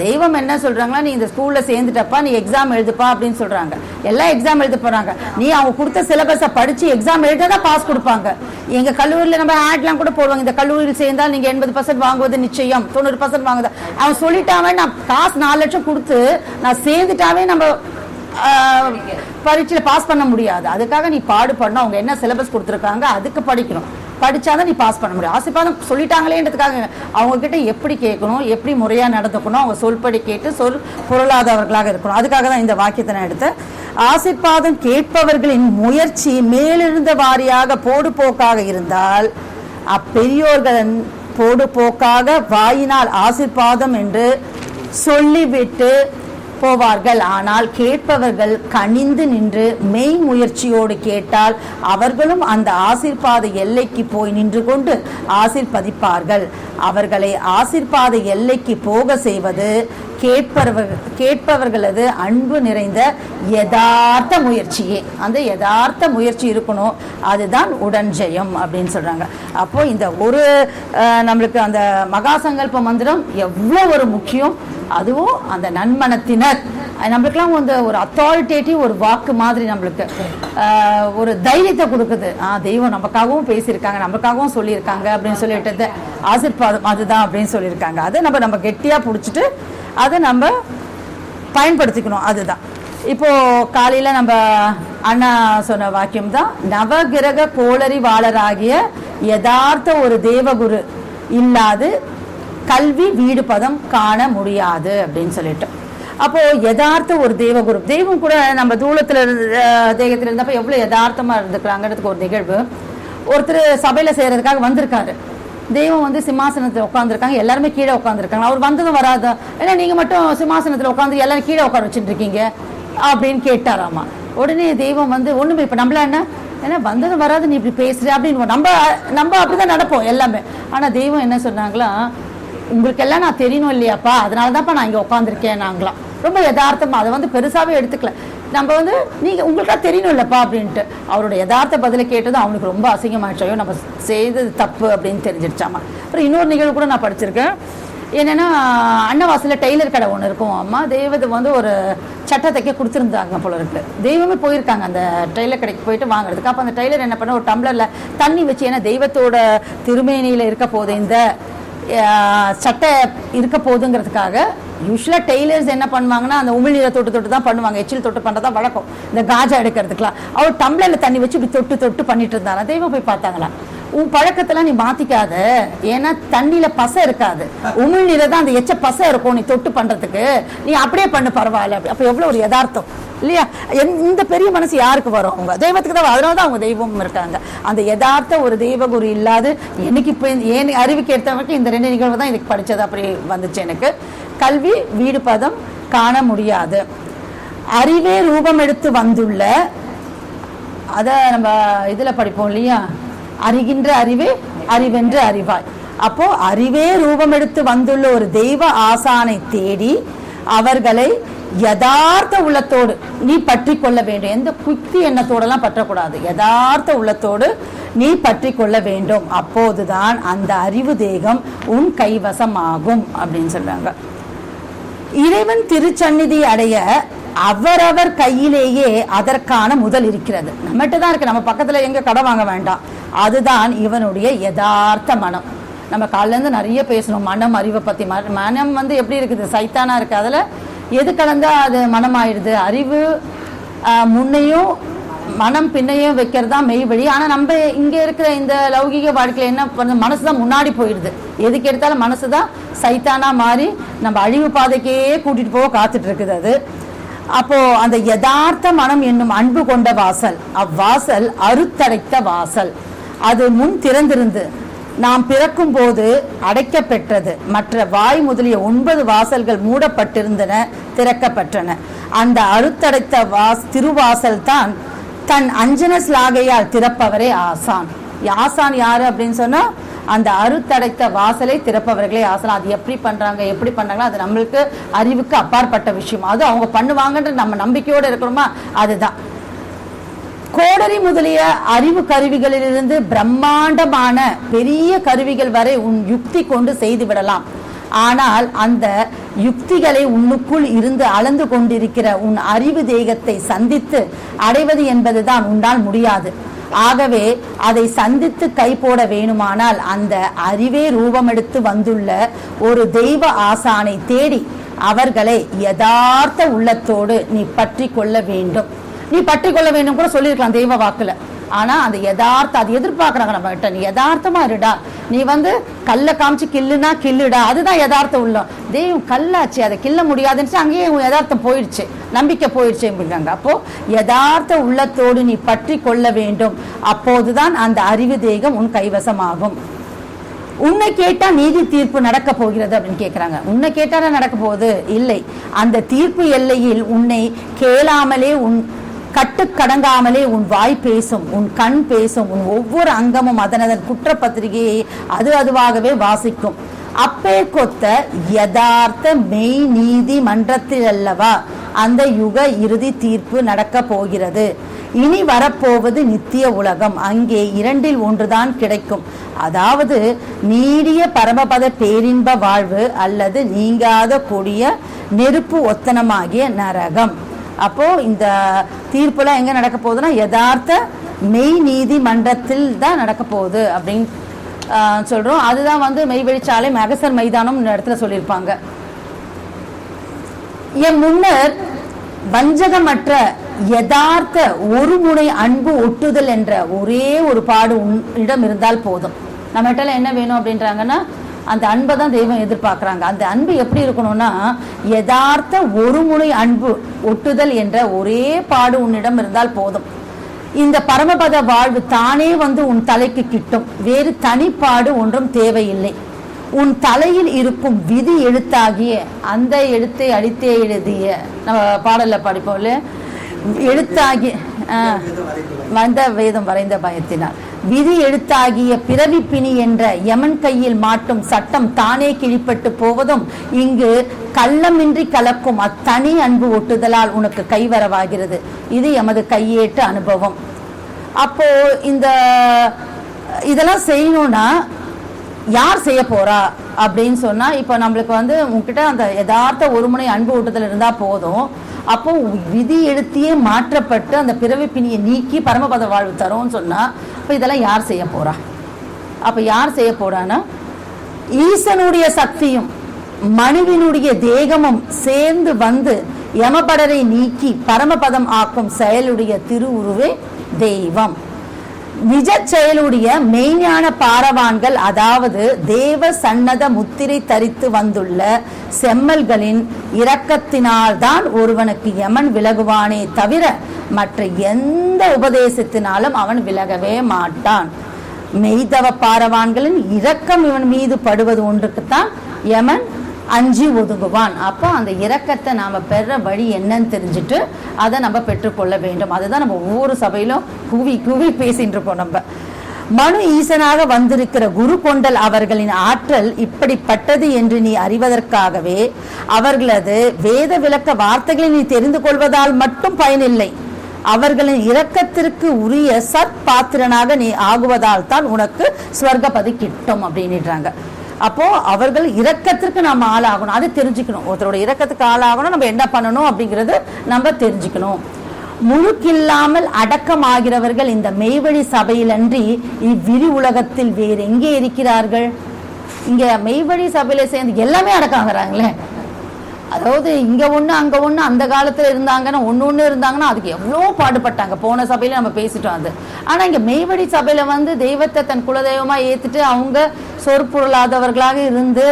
தெய்வம் என்ன சொல்றாங்களா, நீ இந்த ஸ்கூல்ல சேர்ந்துட்டப்பா நீ எக்ஸாம் எழுதுப்பா அப்படின்னு சொல்றாங்க. எல்லாம் எக்ஸாம் எழுத போறாங்க. நீ அவங்க கொடுத்த சிலபஸை படிச்சு எக்ஸாம் எழுதிதான் பாஸ் கொடுப்பாங்க. எங்க கல்லூரியில நம்ம ஆட்லாம் கூட போடுவாங்க, இந்த கல்லூரியில் சேர்ந்தால் நீங்க 80% வாங்குவது நிச்சயம், 90% வாங்குது. அவன் சொல்லிட்டாவே நான் காசு 4 லட்சம் கொடுத்து நான் சேர்ந்துட்டாவே நம்ம பரீட்சையில பாஸ் பண்ண முடியாது. அதுக்காக நீ பாடுபடணும். அவங்க என்ன சிலபஸ் கொடுத்துருக்காங்க அதுக்கு படிக்கணும், படிச்சாதான் நீ பாஸ் பண்ண முடியும். ஆசீர்வாதம் சொல்லிட்டாங்களேன்றதுக்காக அவங்க கிட்ட எப்படி கேட்கணும், எப்படி முறையா நடந்துக்கணும், அவங்க சொல்படி கேட்டு சொல் பொருளாதவர்களாக இருக்கணும். அதுக்காக தான் இந்த வாக்கியத்தை நான் எடுத்து, ஆசீர்வாதம் கேட்பவர்களின் முயற்சி மேலெழுந்த வாரியாக போடு போக்காக இருந்தால் அப்பெரியோர்களின் போடு போக்காக வாயினால் ஆசீர்வாதம் என்று சொல்லிவிட்டு போவார்கள். ஆனால் கேட்பவர்கள் கனிந்து நின்று மெய் முயற்சியோடு கேட்டால் அவர்களும் அந்த ஆசீர்வாத எல்லைக்கு போய் நின்று கொண்டு ஆசீர்வதிப்பார்கள். அவர்களை ஆசீர்வாத எல்லைக்கு போக செய்வது கேட்பவர்களது அன்பு நிறைந்த யதார்த்த முயற்சியே. அந்த யதார்த்த முயற்சி இருக்கணும், அதுதான் உடன்ஜெயம் அப்படின்னு சொல்றாங்க. அப்போ இந்த ஒரு நம்மளுக்கு அந்த மகாசங்கல்ப மந்திரம் எவ்வளோ ஒரு முக்கியம். அதுவும் அந்த நன்மனத்தினர் நம்மளுக்கெல்லாம் வந்து ஒரு அத்தாரிட்டேட்டிவ் ஒரு வாக்கு மாதிரி நம்மளுக்கு ஒரு தைரியத்தை கொடுக்குது. தெய்வம் நமக்காகவும் பேசியிருக்காங்க, நமக்காகவும் சொல்லியிருக்காங்க அப்படின்னு சொல்லிட்டு ஆசீர்வாதம் அதுதான் அப்படின்னு சொல்லியிருக்காங்க. அதை நம்ம கெட்டியா பிடிச்சிட்டு அதை நம்ம பயன்படுத்திக்கணும். அதுதான் இப்போ காலையில நம்ம அண்ணா சொன்ன வாக்கியம் தான், நவகிரக கோளறிவாளராகிய யதார்த்த ஒரு தேவகுரு இல்லாது கல்வி வீடு பதம் காண முடியாது அப்படின்னு சொல்லிட்டு. அப்போ யதார்த்த ஒரு தேவகுரு, தெய்வம் கூட நம்ம தூளத்துல தேகத்துல இருந்தப்ப எவ்வளவு யதார்த்தமா இருந்துக்கிறாங்கிறதுக்கு ஒரு நிகழ்வு. ஒருத்தர் சபையில செய்யறதுக்காக வந்திருக்காரு. தெய்வம் வந்து சிம்மாசனத்துல உட்காந்துருக்காங்க, எல்லாருமே கீழே உட்காந்துருக்காங்க. அவர் வந்ததும் வராத, ஏன்னா நீங்க மட்டும் சிம்மாசனத்துல உட்காந்து எல்லாரும் கீழே உட்கார வச்சுட்டு இருக்கீங்க அப்படின்னு கேட்டாராமா. உடனே தெய்வம் வந்து ஒண்ணுமே, இப்ப நம்மள என்ன ஏன்னா வந்ததும் வராது நீ இப்படி பேசுற அப்படின்னு நம்ம அப்படிதான் நடப்போம் எல்லாமே. ஆனா தெய்வம் என்ன சொன்னாங்களா, உங்களுக்கு எல்லாம் நான் தெரியணும் இல்லையாப்பா, அதனாலதான்ப்பா நான் இங்க உட்காந்துருக்கேன் நாங்களாம். ரொம்ப யதார்த்தமா அதை வந்து பெருசாவே எடுத்துக்கல. நம்ம வந்து நீங்கள் உங்களுக்கா தெரியணும் இல்லைப்பா அப்படின்ட்டு அவரோட யதார்த்த பதிலை கேட்டதும் அவனுக்கு ரொம்ப அசிங்கமாயிடுச்சோ, நம்ம செய்தது தப்பு அப்படின்னு தெரிஞ்சிருச்சாமா. அப்புறம் இன்னொரு நிகழ்வு கூட நான் படிச்சிருக்கேன். என்னென்னா அன்னவாசலில் டெய்லர் கடை ஒன்று இருக்கும். அம்மா தெய்வத்தை வந்து ஒரு சட்டை தைக்க கொடுத்துருந்தாங்க போல இருக்கு. தெய்வமே போயிருக்காங்க அந்த டெய்லர் கடைக்கு போயிட்டு வாங்குறதுக்கு. அப்போ அந்த டெய்லர் என்ன பண்ண, ஒரு டம்ளரில் தண்ணி வச்சு, ஏன்னா தெய்வத்தோட திருமேனியில் இருக்க போது இந்த சட்டை இருக்க போதுங்கிறதுக்காக யூஸ்வலாக டெய்லர்ஸ் என்ன பண்ணுவாங்கன்னா அந்த உமிழ்நீரை தொட்டு தான் பண்ணுவாங்க, எச்சில் தொட்டு பண்ணுறதா வழக்கம் இந்த காஜா எடுக்கிறதுக்குலாம். அவர் டம்ளரில் தண்ணி வச்சு இப்படி தொட்டு பண்ணிட்டு இருந்தாரா. தெய்வம் போய் பார்த்தாங்களா, உன் பழக்கத்தெல்லாம் நீ மாத்திக்காத, ஏன்னா தண்ணியில பசை இருக்காது, உமிழ்நீரை தான் அந்த எச்ச பசை இருக்கும், நீ தொட்டு பண்றதுக்கு நீ அப்படியே பண்ணு பரவாயில்ல. அப்ப எவ்வளவு ஒரு யதார்த்தம் இல்லையா. இந்த பெரிய மனசு யாருக்கு வரும், அவங்க தெய்வத்துக்கு தான். அதனாலதான் அவங்க தெய்வம் இருக்காங்க. அந்த யதார்த்த ஒரு தெய்வ குரு இல்லாது எனக்கு இப்ப ஏன் அறிவுக்கு ஏற்றவங்களுக்கு இந்த 2 நிகழ்வு தான் இதுக்கு படிச்சது அப்படி வந்துச்சு எனக்கு. கல்வி வீடு பதம் காண முடியாது, அறிவே ரூபம் எடுத்து வந்துள்ள, அத நம்ம இதுல படிப்போம் இல்லையா, அறிகின்ற அறிவே அறிவென்று அறிவாய். அப்போ அறிவே ரூபம் எடுத்து வந்துள்ள ஒரு தெய்வ ஆசானை தேடி அவர்களை யதார்த்த உள்ளத்தோடு நீ பற்றி கொள்ள வேண்டும். எந்த குத்தி எண்ணத்தோடெல்லாம் பற்றக்கூடாது, யதார்த்த உள்ளத்தோடு நீ பற்றி கொள்ள வேண்டும். அப்போதுதான் அந்த அறிவு தேகம் உன் கைவசம் ஆகும் அப்படின்னு சொல்றாங்க. இறைவன் திருச்சந்நிதி அடைய அவரவர் கையிலேயே அதற்கான முதல் இருக்கிறது. நம்மகிட்ட தான் இருக்கு, நம்ம பக்கத்துல எங்க கடை வாங்க வேண்டாம். அதுதான் இவனுடைய யதார்த்த மனம். நம்ம காலையில இருந்து நிறைய பேசணும் மனம் அறிவை பத்தி. மனம் வந்து எப்படி இருக்குது, சைத்தானா இருக்கு, அதுல எது கலந்தா அது மனம் ஆயிடுது. அறிவு முன்னையும் மனம் பின்னையும் வைக்கிறது தான் மெய் வழி. ஆனா நம்ம இங்க இருக்கிற இந்த லௌகிக வாழ்க்கையில என்ன பண்ண, மனசுதான் முன்னாடி போயிடுது. எதுக்கு எடுத்தாலும் மனசுதான் சைத்தானா மாறி நம்ம அழிவு பாதைக்கே கூட்டிட்டு போக காத்துட்டு இருக்குது அது. அப்போ அந்த யதார்த்த மனம் என்னும் அன்பு கொண்ட வாசல், அவ்வாசல் அறுத்தடைத்த வாசல். அது முன் திறந்திருந்து நாம் பிறக்கும் போது அடைக்கப்பெற்றது. மற்ற வாய் முதலிய 9 வாசல்கள் மூடப்பட்டிருந்தன, திறக்கப்பட்டன. அந்த அறுத்தடைத்த திருவாசல் தான் தன் அஞ்சன ஸ்லாகையால் திறப்பவரே ஆசான். ஆசான் யாரு அப்படின்னு சொன்னா அந்த அறுத்தடைத்த வாசலை திறப்பவர்களே ஆசான். அது எப்படி பண்றாங்களோ அது நம்மளுக்கு அறிவுக்கு அப்பாற்பட்ட விஷயம். அது அவங்க பண்ணுவாங்கன்ற நம்ம நம்பிக்கையோடு இருக்கணுமா, அதுதான். கோடரி முதலிய அறிவு கருவிகளிலிருந்து பிரம்மாண்டமான பெரிய கருவிகள் வரை உன் யுக்தி கொண்டு செய்து விடலாம். ஆனால் அந்த யுக்திகளை உன்னுக்குள் இருந்து அளந்து கொண்டிருக்கிற உன் அறிவு தேகத்தை சந்தித்து அடைவது என்பதுதான் உன்னால் முடியாது. ஆகவே அதை சந்தித்து கை போட வேணுமானால் அந்த அறிவே ரூபமெடுத்து வந்துள்ள ஒரு தெய்வ ஆசானை தேடி அவர்களை யதார்த்த உள்ளத்தோடு நீ பற்றி கொள்ள வேண்டும். நீ பற்றி கொள்ள வேண்டும் கூட சொல்லியிருக்கலாம் தெய்வ வாக்குல. ஆனா அந்த யதார்த்தம் அது எதிர்பார்க்கறாங்க நம்ம கிட்ட. நீ யதார்த்தமா இருடா, நீ வந்து கல்ல காமிச்சு கில்லுனா கில்லுடா, அதுதான் யதார்த்தம் உள்ள. தெய்வம் கல்லாச்சு, அதை கில்ல முடியாதுன்னு அங்கேயே யதார்த்தம் போயிடுச்சு, நம்பிக்கை போயிடுச்சு அப்படிங்கிறாங்க. அப்போ யதார்த்த உள்ளத்தோடு நீ பற்றி கொள்ள வேண்டும். அப்போதுதான் அந்த அறிவு தேகம் உன் கைவசமாகும். உன்னை கேட்டா நீதி தீர்ப்பு நடக்க போகிறது அப்படின்னு கேட்கிறாங்க. உன்னை கேட்டாலே நடக்க போகுது இல்லை. அந்த தீர்ப்பு எல்லையில் உன்னை கேளாமலே உன் கட்டுக்கடங்காமலே உன் வாய் பேசும், உன் கண் பேசும், உன் ஒவ்வொரு அங்கமும் அதனதன் குற்றப்பத்திரிகையை அதுவாகவே வாசிக்கும். அப்பே கொத்த யதார்த்த மெய் நீதி மன்றத்தில் அல்லவா அந்த யுக இறுதி தீர்ப்பு நடக்க போகிறது. இனி வரப்போவது நித்திய உலகம். அங்கே 2இல் 1 கிடைக்கும். அதாவது நீடிய பரமபத பேரின்ப வாழ்வு அல்லது நீங்காத கொடிய நெருப்பு ஒத்தனமாகிய நரகம். அப்போ இந்த தீர்ப்புலாம் எங்க நடக்க போகுதுன்னா யதார்த்த மெய் நீதி மன்றத்தில் தான் நடக்க போகுது அப்படின்னு சொல்றோம். அதுதான் வந்து மெய்வெளிச்சாலை மகசர் மைதானம் இடத்துல சொல்லியிருப்பாங்க. என் முன்னர் வஞ்சகமற்ற யதார்த்த ஒரு முனை அன்பு ஒட்டுதல் என்ற ஒரே ஒரு பாடு உன்னிடம் இருந்தால் போதும். நம்ம கிட்ட என்ன வேணும் அப்படின்றாங்கன்னா அந்த அன்பை தான் தெய்வம் எதிர்பார்க்கிறாங்க. அந்த அன்பு எப்படி இருக்கணும்னா யதார்த்த ஒரு முனை அன்பு ஒட்டுதல் என்ற ஒரே பாடு உன்னிடம் இருந்தால் போதும். இந்த பரமபத வாழ்வு தானே வந்து உன் தலைக்கு கிட்டும். வேறு தனிப்பாடு ஒன்றும் தேவையில்லை. உன் தலையில் இருக்கும் விதி எழுத்தாகிய அந்த எழுத்தை அடித்தே எழுதிய நம்ம பாடல்ல படிப்போம்ல, எழுத்தாகி வந்த வேதம் வரைந்த பயத்தினால் விதி எழுத்தாகிய பிறவி பிணி என்ற யமன் கையில் மாட்டும் சட்டம் தானே கிழிப்பட்டு போவதும் இங்கு கள்ளமின்றி கலக்கும் அத்தனி அன்பு ஒட்டுதலால் உனக்கு கைவரவாகிறது. இது எமது கையேட்டு அனுபவம். அப்போ இதெல்லாம் செய்யணும்னா யார் செய்ய போறா அப்படின்னு சொன்னா, இப்ப நம்மளுக்கு உங்ககிட்ட அந்த யதார்த்த ஒரு முனை அன்பு ஊட்டத்தில் இருந்தா போதும். அப்போ விதி எழுத்தியே மாற்றப்பட்டு அந்த பிறவி பிணியை நீக்கி பரமபத வாழ்வு தரும்னு சொன்னா, அப்ப இதெல்லாம் யார் செய்ய போறா? அப்ப யார் செய்ய போறான்னா, ஈசனுடைய சக்தியும் மனுவினுடைய தேகமும் சேர்ந்து வந்து யமபடரை நீக்கி பரமபதம் ஆக்கும் செயலுடைய திருவுருவே தெய்வம். நிஜ செயலுடைய மெய்ஞான பாரவான்கள், அதாவது தேவ சன்னத முத்திரை தரித்து வந்துள்ள செம்மல்களின் இரக்கத்தினால்தான் ஒருவனுக்கு யமன் விலகுவானே தவிர மற்ற எந்த உபதேசத்தினாலும் அவன் விலகவே மாட்டான். மெய்தவ பாரவான்களின் இரக்கம் இவன் மீது படுவது ஒன்றுக்குத்தான் யமன் அஞ்சி ஒதுங்குவான். அப்போ அந்த இரக்கத்தை நாம பெற வழி என்னன்னு தெரிஞ்சுட்டு அதை நம்ம பெற்றுக்கொள்ள வேண்டும். அதுதான் நம்ம ஒவ்வொரு சபையிலும் கூவி கூவி பேசிட்டு இருக்கோம். நம்ம மனு ஈசனாக வந்திருக்கிற குரு கொண்டல் அவர்களின் ஆற்றல் இப்படிப்பட்டது என்று நீ அறிவதற்காகவே அவர்களது வேத விளக்க வார்த்தைகளை நீ தெரிந்து கொள்வதால் மட்டும் பயனில்லை, அவர்களின் இரக்கத்திற்கு உரிய சற்பாத்திரனாக நீ ஆகுவதால் தான் உனக்கு ஸ்வர்கபதி கிட்டும் அப்படின்னுறாங்க. அப்போ அவர்கள் இரக்கத்திற்கு நம்ம ஆளாகணும், அது தெரிஞ்சுக்கணும். ஒருத்தரோட இரக்கத்துக்கு ஆளாகணும், நம்ம என்ன பண்ணணும் அப்படிங்கிறது நம்ம தெரிஞ்சுக்கணும். முழுக்கில்லாமல் அடக்கமாகிறவர்கள் இந்த மெய்வழி சபையிலன்றி இவ்விரி உலகத்தில் வேறு எங்கே இருக்கிறார்கள்? இங்க மெய்வழி சபையில சேர்ந்து எல்லாமே அடக்காகிறாங்களே. அதாவது இங்க ஒண்ணு அங்க ஒண்ணு, அந்த காலத்துல இருந்தாங்கன்னா ஒண்ணு இருந்தாங்கன்னா அதுக்கு எவ்வளவு பாடுபட்டாங்க. போன சபையில நம்ம பேசிட்டோம் அது. ஆனா இங்க மெய்வழி சபையில தெய்வத்தை தன் குலதெய்வமா ஏத்துட்டு அவங்க சொற்பொருளாதவர்களாக இருந்து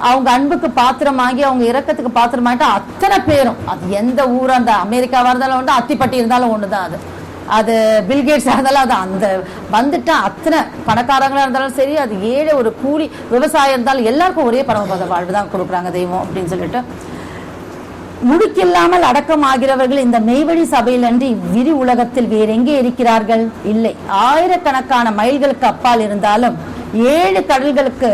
அவங்க அன்புக்கு பாத்திரமாகி அவங்க இரக்கத்துக்கு பாத்திரமாகிட்டு அத்தனை பேரும், அது எந்த ஊர், அந்த அமெரிக்காவா இருந்தாலும் அத்திப்பட்டி இருந்தாலும் ஒண்ணுதான் அது பில்கேட்ஸ் இருந்தாலும் அது அந்த வந்துட்டா அத்தனை பணக்காரங்களா இருந்தாலும் சரி, அது ஏழை ஒரு கூலி விவசாயம் இருந்தாலும் எல்லாருக்கும் ஒரே பரமபத வாழ்வு தான் கொடுக்குறாங்க தெய்வம் அப்படின்னு சொல்லிட்டு. முடுக்கில்லாமல் அடக்கமாகிறவர்கள் இந்த மெய்வழி சபையிலன்றி விரி உலகத்தில் வேற எங்கே இருக்கிறார்கள்? இல்லை. ஆயிரக்கணக்கான மைல்களுக்கு அப்பால் இருந்தாலும் 7 கடல்களுக்கு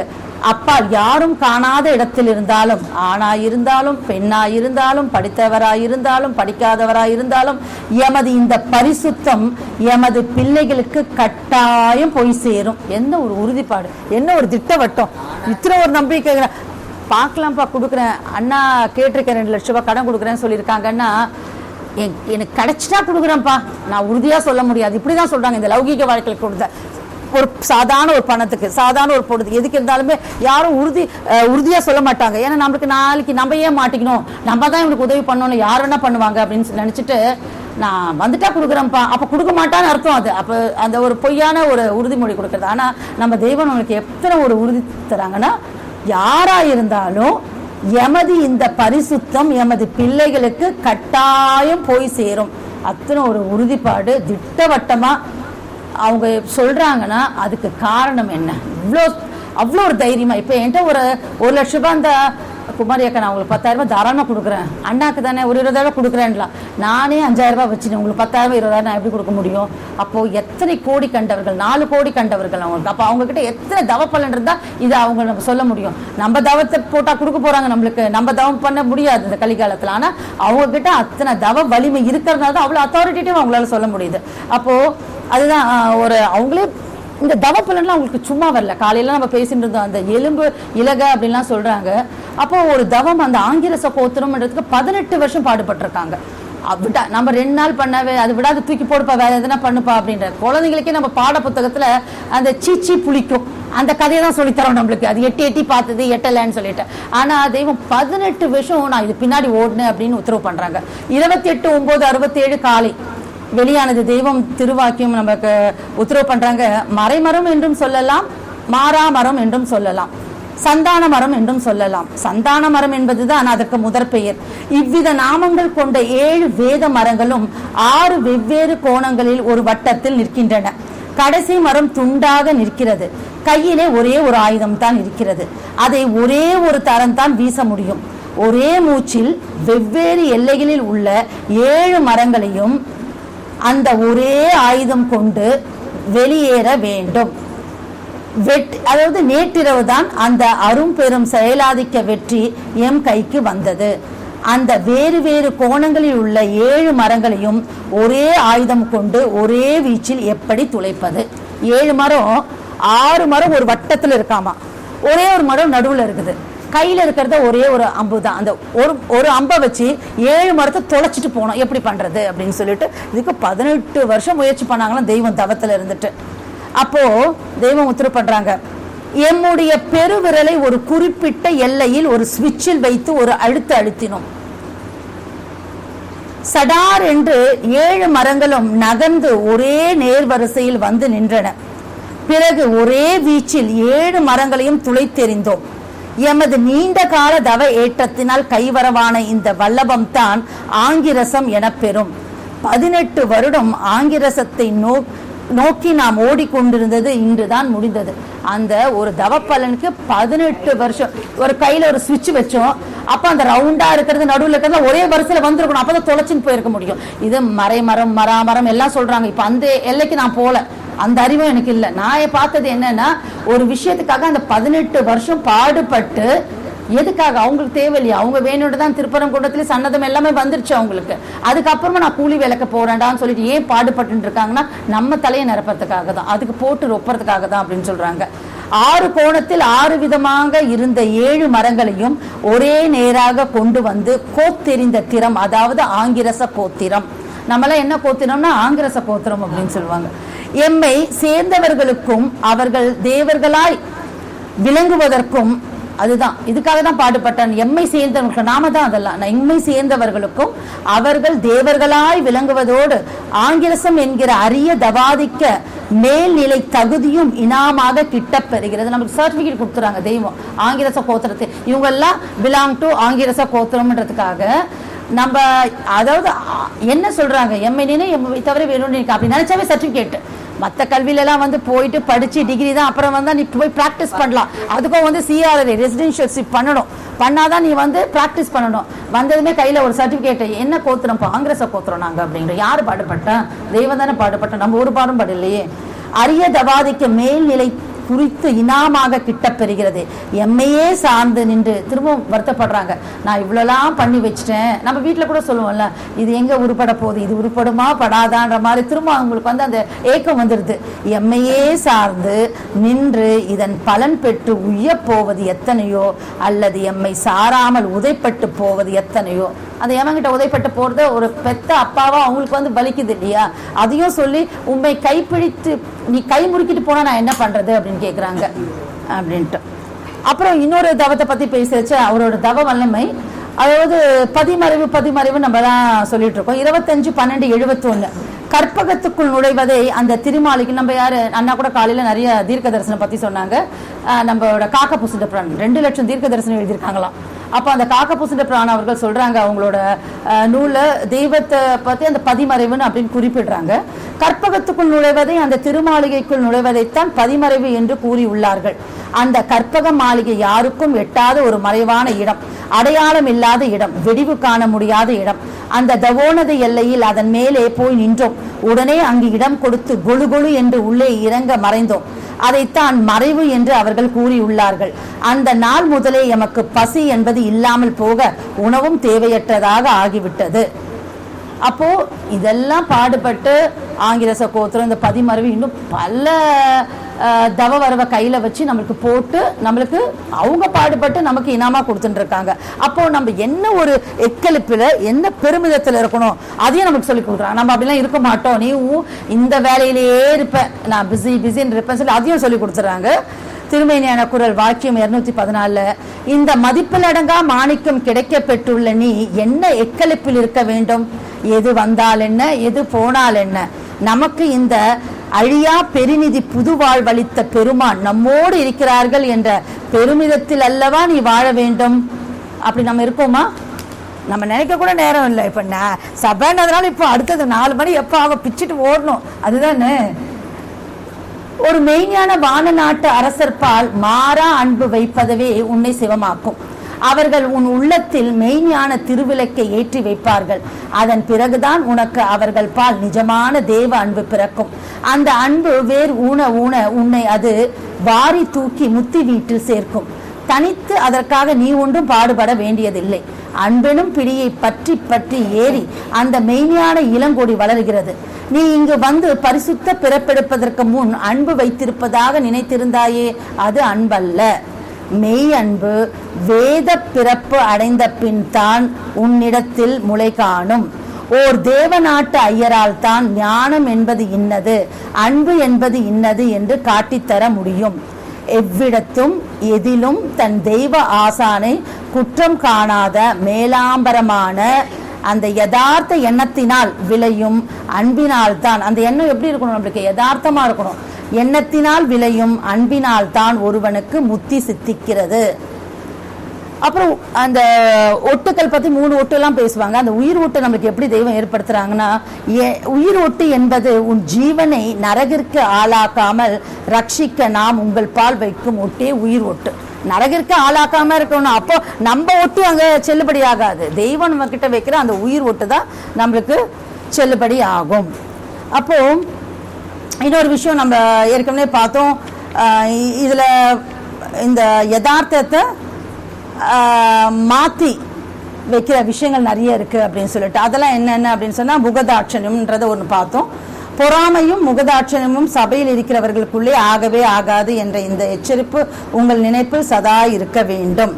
அப்பால் யாரும் காணாத இடத்தில் இருந்தாலும், ஆணாயிருந்தாலும் பெண்ணாயிருந்தாலும் படித்தவராயிருந்தாலும் படிக்காதவராயிருந்தாலும் எமது இந்த பரிசுத்தம் எமது பிள்ளைகளுக்கு கட்டாயம் போய் சேரும். என்ன ஒரு உறுதிப்பாடு, என்ன ஒரு திட்டவட்டம், இத்தனை ஒரு நம்பிக்கை. பார்க்கலாம்ப்பா, கொடுக்குறேன் அண்ணா, கேட்டிருக்கேன் 2 லட்ச ரூபாய் கடன் கொடுக்குறேன்னு சொல்லியிருக்காங்கன்னா எனக்கு கிடைச்சிட்டா கொடுக்குறேன்ப்பா, நான் உறுதியா சொல்ல முடியாது. இப்படிதான் சொல்றாங்க இந்த லௌகீக வாழ்க்கையில் கொடுத்த ஒரு சாதாரண ஒரு பணத்துக்கு, சாதாரண ஒரு பொழுதுக்கு, எதுக்கு இருந்தாலுமே யாரும் உறுதியா சொல்ல மாட்டாங்க. ஏன்னா நம்மளுக்கு நாளைக்கு நம்ம ஏன் மாட்டிக்கணும், நம்ம தான் இவனுக்கு உதவி பண்ணணும், யார் வேணா பண்ணுவாங்க அப்படின்னு நினைச்சிட்டு நான் வந்துட்டா கொடுக்குறேன்ப்பா, அப்ப கொடுக்க மாட்டான்னு அர்த்தம். அது அப்ப அந்த ஒரு பொய்யான ஒரு உறுதிமொழி கொடுக்கறது. ஆனா நம்ம தெய்வம் நம்மளுக்கு எத்தனை ஒரு உறுதி தராங்கன்னா, யாரா இருந்தாலும் எமது இந்த பரிசுத்தம் எமது பிள்ளைகளுக்கு கட்டாயம் போய் சேரும். அத்தனை ஒரு உறுதிப்பாடு திட்டவட்டமா அவங்க சொல்றாங்கன்னா அதுக்கு காரணம் என்ன? அவ்வளோ ஒரு தைரியமா. இப்ப என்கிட்ட ஒரு 1 லட்ச ரூபாய் அந்த குமாரி அக்கா, நான் உங்களுக்கு 10,000 ரூபாய் தாராளமா கொடுக்குறேன், அண்ணாக்கு தானே ஒரு 20,000 கொடுக்குறேன்லாம், நானே 5,000 ரூபாய் வச்சுட்டேன், உங்களுக்கு 10,000 20,000 நான் எப்படி கொடுக்க முடியும்? அப்போ எத்தனை கோடி கண்டவர்கள், 4 கோடி கண்டவர்கள் அவங்களுக்கு. அப்போ அவங்க கிட்ட எத்தனை தவப்பலன் இருந்தா இதை அவங்க நம்ம சொல்ல முடியும்? நம்ம தவத்தை போட்டா கொடுக்க போறாங்க நம்மளுக்கு, நம்ம தவம் பண்ண முடியாது இந்த கலிகாலத்துல. ஆனா அவங்க கிட்ட அத்தனை தவ வலிமை இருக்கிறதுனால தான் அவ்வளவு அத்தாரிட்டேட்டிவ் அவங்களால சொல்ல முடியுது. அப்போ அதுதான் ஒரு அவங்களே இந்த தவப்பலன்லாம் அவங்களுக்கு சும்மா வரல. காலையில நம்ம பேசிட்டு இருந்தோம் அந்த எலும்பு இலக அப்படின்லாம் சொல்றாங்க. அப்போ ஒரு தவம் அந்த ஆங்கிரச கோத்திரம்ன்றதுக்கு 18 வருஷம் பாடுபட்டிருக்காங்க. விட்டா நம்ம 2 நாள் பண்ணவே அது விடாது, தூக்கி போடுப்பா, வேற எதுனா பண்ணுப்பா அப்படின்ற. குழந்தைங்களுக்கே நம்ம பாட புத்தகத்துல அந்த சீச்சி புளிக்கும் அந்த கதையை தான் சொல்லித்தரோம் நம்மளுக்கு. அது எட்டி பார்த்தது எட்டலைன்னு சொல்லிட்டு. ஆனா தெய்வம் 18 வருஷம் நான் இது பின்னாடி ஓடுனேன் அப்படின்னு உத்தரவு பண்றாங்க. 28/9/67 காலை வெளியானது தெய்வம் திருவாக்கியம் நமக்கு உத்தரவு பண்றாங்க. மறைமரம் என்றும் சொல்லலாம், மாறாமரம் என்றும் சொல்லலாம், சந்தான மரம் என்றும் சொல்லலாம். சந்தான மரம் என்பதுதான் அதற்கு முதற் பெயர். இவ்வித நாமங்கள் கொண்ட 7 வேத மரங்களும் 6 வெவ்வேறு கோணங்களில் ஒரு வட்டத்தில் நிற்கின்றன. கடைசி மரம் துண்டாக நிற்கிறது. கையிலே ஒரே ஒரு ஆயுதம் தான் இருக்கிறது. அதை ஒரே ஒரு தரம் தான் வீச முடியும். ஒரே மூச்சில் வெவ்வேறு எல்லைகளில் உள்ள 7 மரங்களையும் அந்த ஒரே ஆயுதம் கொண்டு வெளியேற வேண்டும். அதாவது நேற்றிரவு தான் அந்த அரும் பெரும் செயலாதிக்க வெற்றி எம் கைக்கு வந்தது. அந்த வேறு வேறு கோணங்களில் உள்ள 7 மரங்களையும் ஒரே ஆயுதம் கொண்டு ஒரே வீச்சில் எப்படி துளைப்பது? 7 மரம், 6 மரம் ஒரு வட்டத்தில் இருக்காமா, ஒரே ஒரு மரம் நடுவில் இருக்குது. கையில் இருக்கிறத ஒரே ஒரு அம்பு தான். அந்த ஒரு அம்பை வச்சு 7 மரத்தை தொலைச்சிட்டு போனோம். எப்படி பண்றது அப்படின்னு சொல்லிட்டு இதுக்கு 18 வருஷம் முயற்சி பண்ணாங்களாம் தெய்வம் தவத்தில் இருந்துட்டு. அப்போ தெய்வம் உத்தரவு பண்றாங்க, எம்முடைய பெருவிரலை ஒரு குறிப்பிட்ட எல்லையில் ஒரு ஸ்விட்சில் வைத்து ஒரு அழுத்தினோம். சடார் என்று 7 மரங்களும் நகர்ந்து ஒரே நேர்வரிசையில் வந்து நின்றன. பிறகு ஒரே வீச்சில் 7 மரங்களையும் துளைத்தெறிந்தோம். எமது நீண்ட கால தவ ஏற்றத்தினால் கைவரவான இந்த வல்லபம் தான் ஆங்கிரசம் எனப்பெறும். 18 வருடம் ஆங்கிரசத்தை நோக்கி நாம் ஓடிக்கொண்டிருந்தது இன்றுதான் முடிந்தது. அந்த ஒரு தவ பலனுக்கு 18 வருஷம். ஒரு கையில ஒரு சுவிட்ச் வச்சோம், அப்ப அந்த ரவுண்டா இருக்கிறது நடுவில் இருக்கிறது ஒரே வருஷத்துல வந்திருக்கணும், அப்பதான் தொலைச்சின்னு போயிருக்க முடியும். இது மறைமரம் மராமரம் எல்லாம் சொல்றாங்க. இப்ப அந்த எல்லைக்கு நான் போல, அந்த அறிவும் எனக்கு இல்லை. நான் பார்த்தது என்னன்னா, ஒரு விஷயத்துக்காக அந்த 18 வருஷம் பாடுபட்டு, எதுக்காக அவங்களுக்கு தேவையில்லையா, அவங்க வேணும்னு தான் திருப்பரங்குன்றத்துல சன்னதம் எல்லாமே வந்துருச்சு அவங்களுக்கு. அதுக்கப்புறமா நான் கூலி வேலைக்கு போறேன்டான்னு சொல்லிட்டு ஏன் பாடுபட்டு இருக்காங்கன்னா, நம்ம தலையை நிரப்பறதுக்காக தான், அதுக்கு போட்டு ரொப்பறதுக்காக தான் அப்படின்னு சொல்றாங்க. 6 கோணத்தில் 6 விதமாக இருந்த 7 மரங்களையும் ஒரே நேராக கொண்டு வந்து கோத்தெறிந்த திறம், அதாவது ஆங்கிரச கோத்திரம். நம்மளாம் என்ன கோத்திரம்னா ஆங்கிரச கோத்திரம் அப்படின்னு சொல்லுவாங்க. எம்மை சேர்ந்தவர்களுக்கும் அவர்கள் தேவர்களாய் விளங்குவதற்கும், அதுதான் இதுக்காக தான் பாடுபட்டான். எம்மை சேர்ந்தவர்களுக்கு, நாம தான் அதெல்லாம், எம்மை சேர்ந்தவர்களுக்கும் அவர்கள் தேவர்களாய் விளங்குவதோடு ஆங்கிரசம் என்கிற அரிய தவாதிக்க மேல்நிலை தகுதியும் இனாமாக கிட்ட பெறுகிறது. நமக்கு சர்டிபிகேட் கொடுத்துறாங்க தெய்வம். ஆங்கிரச கோத்திரத்தை இவங்க எல்லாம் பிலாங் டு ஆங்கிரச கோத்திரம்ன்றதுக்காக நம்ம, அதாவது என்ன சொல்றாங்க, எம்என்ஏ எம்ஐ தவிர வேணும்னு அப்படி நினைச்சாவே சர்டிபிகேட். மற்ற கல்வியிலலாம் வந்து போயிட்டு படிச்சு டிகிரி தான், அப்புறம் வந்து நீ போய் ப்ராக்டிஸ் பண்ணலாம். அதுக்கும் வந்து சிஆர்ஏ ரெசிடென்ஷியல்ஷிப் பண்ணணும், பண்ணாதான் நீ வந்து ப்ராக்டிஸ் பண்ணணும். வந்ததுமே கையில ஒரு சர்டிபிகேட், என்ன கோத்திரம், ஆங்கிரச கோத்திரம் நாங்க அப்படிங்கிற. யாரு பாடுபட்டா? தெய்வம் தானே பாடுபட்டோம், நம்ம ஒரு பாடும் படலையே. அரிய தவாதிக்கு மேல்நிலை குறித்து இனாமாக கிட்ட பெறுகிறது. எம்மையே சார்ந்து நின்று திரும்பவும் வருத்தப்படுறாங்க, நான் இவ்வளோலாம் பண்ணி வச்சுட்டேன். நம்ம வீட்டில் கூட சொல்லுவோம்ல, இது எங்க உருப்பட போகுது, இது உருப்படுமா படாதான்ற மாதிரி திரும்ப அவங்களுக்கு வந்து அந்த ஏக்கம் வந்துடுது. எம்மையே சார்ந்து நின்று இதன் பலன் பெற்று உய்ய போவது எத்தனையோ, அல்லது எம்மை சாராமல் உதைப்பட்டு போவது எத்தனையோ. அந்த எவங்கிட்ட உதைப்பட்டு போறத ஒரு பெத்த அப்பாவா அவங்களுக்கு வந்து பலிக்குது இல்லையா, அதையும் சொல்லி உண்மை கைப்பிடித்து நீ கை முறுக்கிட்டு போனா நான் என்ன பண்றது அப்படின்னு கேக்குறாங்க அப்படின்ட்டு. அப்புறம் இன்னொரு தவத்தை பத்தி பேசிச்சு, அவரோட தவ வல்லமை, அதாவது பதிமறைவு நம்ம தான் சொல்லிட்டு இருக்கோம். 25/12/71 கற்பகத்துக்குள் நுழைவதை அந்த திருமாலிக்கு, நம்ம யாரு அண்ணா கூட காலையில நிறைய தீர்க்க தரிசனம் பத்தி சொன்னாங்க. நம்மளோட காக்க புசுண்ட புராணம் 2 லட்சம் தீர்க்க தரிசனம் எழுதியிருக்காங்களாம். அப்போ அந்த காக்க புசுண்ட புராணம் அவர்கள் சொல்றாங்க, அவங்களோட நூல்ல தெய்வத்தை பத்தி அந்த பதிமறைவுன்னு அப்படின்னு குறிப்பிடுறாங்க. கற்பகத்துக்குள் நுழைவதை அந்த திருமாளிகைக்குள் நுழைவதைத்தான் பதிமறைவு என்று கூறி உள்ளார்கள். அந்த கற்பக மாளிகை யாருக்கும் எட்டாத ஒரு மறைவான இடம், அடையாளம் இல்லாத இடம், வெடிவு காண முடியாத இடம். அந்த தவோனத எல்லையில் அதன் மேலே போய் நின்றோம். உடனே அங்கு இடம் கொடுத்து கொழு கொழு என்று உள்ளே இறங்க மறைந்தோம். அதைத்தான் மறைவு என்று அவர்கள் கூறியுள்ளார்கள். அந்த நாள் முதலே எமக்கு பசி என்பது இல்லாமல் போக உணவும் தேவையற்றதாக ஆகிவிட்டது. அப்போ இதெல்லாம் பாடுபட்டு ஆங்கிரச கோத்திரம், இந்த பதிமறைவு, இன்னும் பல தவ வரவை கையில வச்சு நம்மளுக்கு போட்டு, நம்மளுக்கு அவங்க பாடுபட்டு நமக்கு இனாமா கொடுத்துட்டு இருக்காங்க. அப்போ நம்ம என்ன ஒரு எக்களிப்புல என்ன பெருமிதத்துல இருக்கணும் அதையும் நமக்கு சொல்லி கொடுக்குறாங்க. நம்ம அப்படிலாம் இருக்க மாட்டோம், நீ இந்த வேலையிலேயே இருப்ப, நான் பிஸின்னு இருப்பேன் சொல்லி அதையும் சொல்லி கொடுத்துறாங்க. திருமேனியான குரல் வாக்கியம் 214 இந்த மதிப்பில் அடங்கா மாணிக்கம் கிடைக்க பெற்றுள்ள நீ என்ன எக்களிப்பில் இருக்க வேண்டும்? எது வந்தால் என்ன, எது போனால் என்ன? நமக்கு இந்த அழியா பெருநிதி புது வாழ்வளித்த பெருமான் நம்மோடு இருக்கிறார்கள் என்ற பெருமிதத்தில் அல்லவா நீ வாழ வேண்டும். அப்படி நம்ம இருக்கோமா? நம்ம நினைக்க கூட நேரம் இல்லை. இப்ப சபைன்றதுனால இப்போ அடுத்தது 4 மணி எப்ப அவ பிச்சுட்டு ஓடணும், அதுதானே. ஒரு மெய்ஞான வான நாட்டு அரசர்பால் மாறா அன்பு வைப்பதவே உன்னை சிவமாக்கும். அவர்கள் உன் உள்ளத்தில் மெய்ஞான திருவிளக்கை ஏற்றி வைப்பார்கள். அதன் பிறகுதான் உனக்கு அவர்கள் பால் நிஜமான தேவ அன்பு பிறக்கும். அந்த அன்பு வேர் ஊன ஊன உன்னை அது வாரி தூக்கி முத்தி வீட்டில் சேர்க்கும். தனித்து அதற்காக நீ ஒன்றும் பாடுபட வேண்டியதில்லை. அன்பெனும் பிடியை பற்றி பற்றி ஏறி அந்த மெய்ஞான இளங்கொடி வளர்கிறது. நீ இங்கு வந்து பரிசுத்த பிறப்பெடுப்பதற்கு முன் அன்பு வைத்திருப்பதாக நினைத்திருந்தாயே, அது அன்பல்ல. மெய் அன்பு வேத பிறப்பு அடைந்த பின் தான் உன்னிடத்தில் முளை காணும். ஓர் தேவநாட்டு ஐயரால் தான் ஞானம் என்பது இன்னது, அன்பு என்பது இன்னது என்று காட்டித்தர முடியும். எவ்விடத்தும் எதிலும் தன் தெய்வ ஆசானை குற்றம் காணாத மேலாம்பரமான அந்த யதார்த்த எண்ணத்தினால் விளையும் அன்பினால் தான், அந்த எண்ணம் எப்படி இருக்கணும், நம்மளுக்கு யதார்த்தமா இருக்கணும். எண்ணத்தினால் விளையும் அன்பினால் தான் ஒருவனுக்கு முத்தி சித்திக்கிறது. அப்புறம் அந்த ஒட்டுக்கள் பத்தி 3 ஒட்டு எல்லாம் பேசுவாங்க. அந்த உயிர் ஒட்டு நமக்கு எப்படி தெய்வம் ஏற்படுத்துறாங்கன்னா, உயிர் ஒட்டு என்பது உன் ஜீவனை நரகிற்கு ஆளாக்காமல் ரட்சிக்க நாம் உங்கள் பால் வைக்கும் ஒட்டே உயிர் ஒட்டு. நரகிற்கு ஆளாக்காம இருக்கணும். அப்போ நம்ம ஒட்டு அங்க செல்லுபடி ஆகாது. தெய்வம் நம்ம கிட்ட வைக்கிற அந்த உயிர் ஒட்டு தான் நம்மளுக்கு செல்லுபடி ஆகும். அப்போ இன்னொரு விஷயம் நம்ம ஏற்கனவே பார்த்தோம். இதுல இந்த யதார்த்தத்தை மாத்தி வைக்கிற விஷயங்கள் நிறைய இருக்கு அப்படின்னு சொல்லிட்டு, அதெல்லாம் என்னென்ன அப்படின்னு சொன்னா முகதாட்சணியம்ன்றத ஒன்று பார்த்தோம். பொறாமையும் முகதாட்சணியமும் சபையில் இருக்கிறவர்களுக்குள்ளே ஆகவே ஆகாது என்ற இந்த எச்சரிப்பு உங்கள் நினைப்பில் சதா இருக்க வேண்டும்.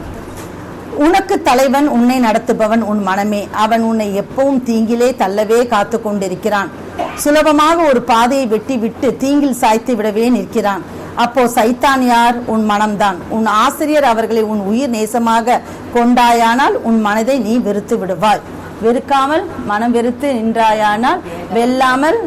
உனக்கு தலைவன் உன்னை நடத்துபவன் உன் மனமே. அவன் உன்னை எப்பவும் தீங்கிலே தள்ளவே காத்து கொண்டிருக்கிறான். சுலபமாக ஒரு பாதையை வெட்டி விட்டு தீங்கில் சாய்த்து விடவே நிற்கிறான். அப்போ சைத்தான் யார்? உன் மனம்தான். உன் ஆசிரியர் அவர்களை உன் உயிர் நேசமாக கொண்டாயானால் உன் மனதை நீ வெறுத்து விடுவாய். வெறுக்காமல் மனம் வெறுத்து நின்றாயானால் வெல்லாமல்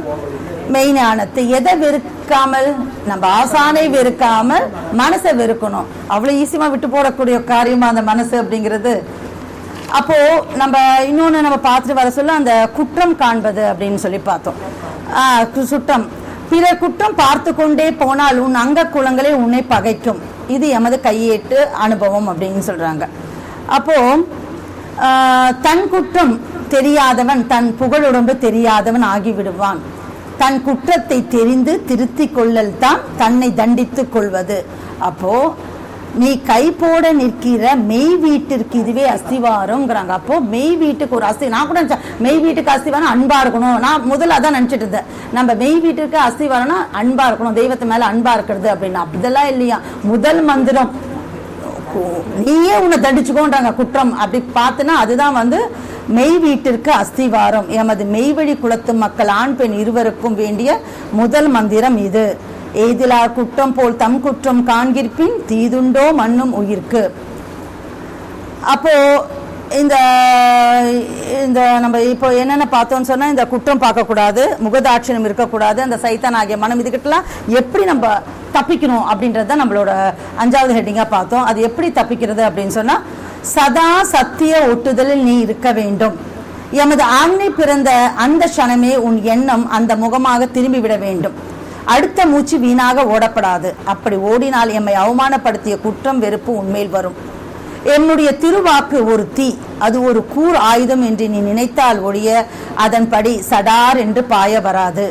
மெய்ஞானத்தை. எதை வெறுக்காமல்? நம்ம ஆசானை வெறுக்காமல் மனசை வெறுக்கணும். அவ்வளவு ஈஸியா விட்டு போடக்கூடிய காரியமா அந்த மனசு அப்படிங்கிறது. அப்போ நம்ம இன்னொன்னு நம்ம பார்த்துட்டு வர சொல்ல அந்த குற்றம் காண்பது அப்படின்னு சொல்லி பார்த்தோம். சுற்றம் பிறர் குற்றம் பார்த்து கொண்டே போனால் உன் அங்க குலங்களே உன்னை பகைக்கும். இது எமது கையேட்டு அனுபவம் அப்படின்னு சொல்றாங்க. அப்போ தன் குற்றம் தெரியாதவன் தன் புகழுடம்பு தெரியாதவன் ஆகிவிடுவான். தன் குற்றத்தை தெரிந்து திருத்தி கொள்ளல் தான் தன்னை தண்டித்துக் கொள்வது. அப்போ நீ கை போட நிற்கிற மெய் வீட்டிற்கு இதுவே அஸ்திவாரம்ங்கிறாங்க. அப்போ மெய் வீட்டுக்கு ஒரு நான் கூட மெய் வீட்டுக்கு அஸ்திவாரம் அன்பா இருக்கணும். நான் முதல்ல அதான் நினைச்சிட்டு இருந்தேன். நம்ம மெய் வீட்டுக்கு அஸ்திவாரம்னா அன்பா இருக்கணும், தெய்வத்து மேல அன்பா இருக்கிறது அப்படின்னு. அப்படிதெல்லாம் இல்லையா. முதல் மந்திரம் நீயே உன்னை தண்டிச்சுக்கோன்றாங்க குற்றம் அப்படி பார்த்துனா அதுதான் மெய் வீட்டிற்கு அஸ்திவாரம். எமது மெய்வழி குலத்து மக்கள் ஆண் பெண் இருவருக்கும் வேண்டிய முதல் மந்திரம் இது. எய்திலார் குற்றம் போல் தம் குற்றம் காண்கிற்பின் தீதுண்டோ மண்ணும் உயிர்க்கு. அப்போ இந்த நம்ம இப்போ என்னென்ன பார்த்தோம்னு சொன்னா, இந்த குற்றம் பார்க்கக்கூடாது, முகதாட்சியம் இருக்கக்கூடாது, அந்த சைத்தான் ஆகிய மனம், இதுகிட்டலாம் எப்படி நம்ம தப்பிக்கணும் அப்படின்றத நம்மளோட 5வது ஹெட்டிங்கா பார்த்தோம். அது எப்படி தப்பிக்கிறது அப்படின்னு சொன்னா, சதா சத்திய ஒட்டுதலில் நீ இருக்க வேண்டும். எமது ஆண்மை பிறந்த அந்த க்ஷணமே உன் எண்ணம் அந்த முகமாக திரும்பிவிட வேண்டும். அடுத்த மூச்சு வீணாக ஓடப்படாது. அப்படி ஓடினால் எம்மை அவமானப்படுத்திய குற்றம் வெறுப்பு உண்மையில் வரும். என்னுடைய திருவாக்கு ஒரு தீ, அது ஒரு கூர் ஆயுதம் என்று நீ நினைத்தால் ஒழிய அதன்படி சடார் என்று பாய வராது.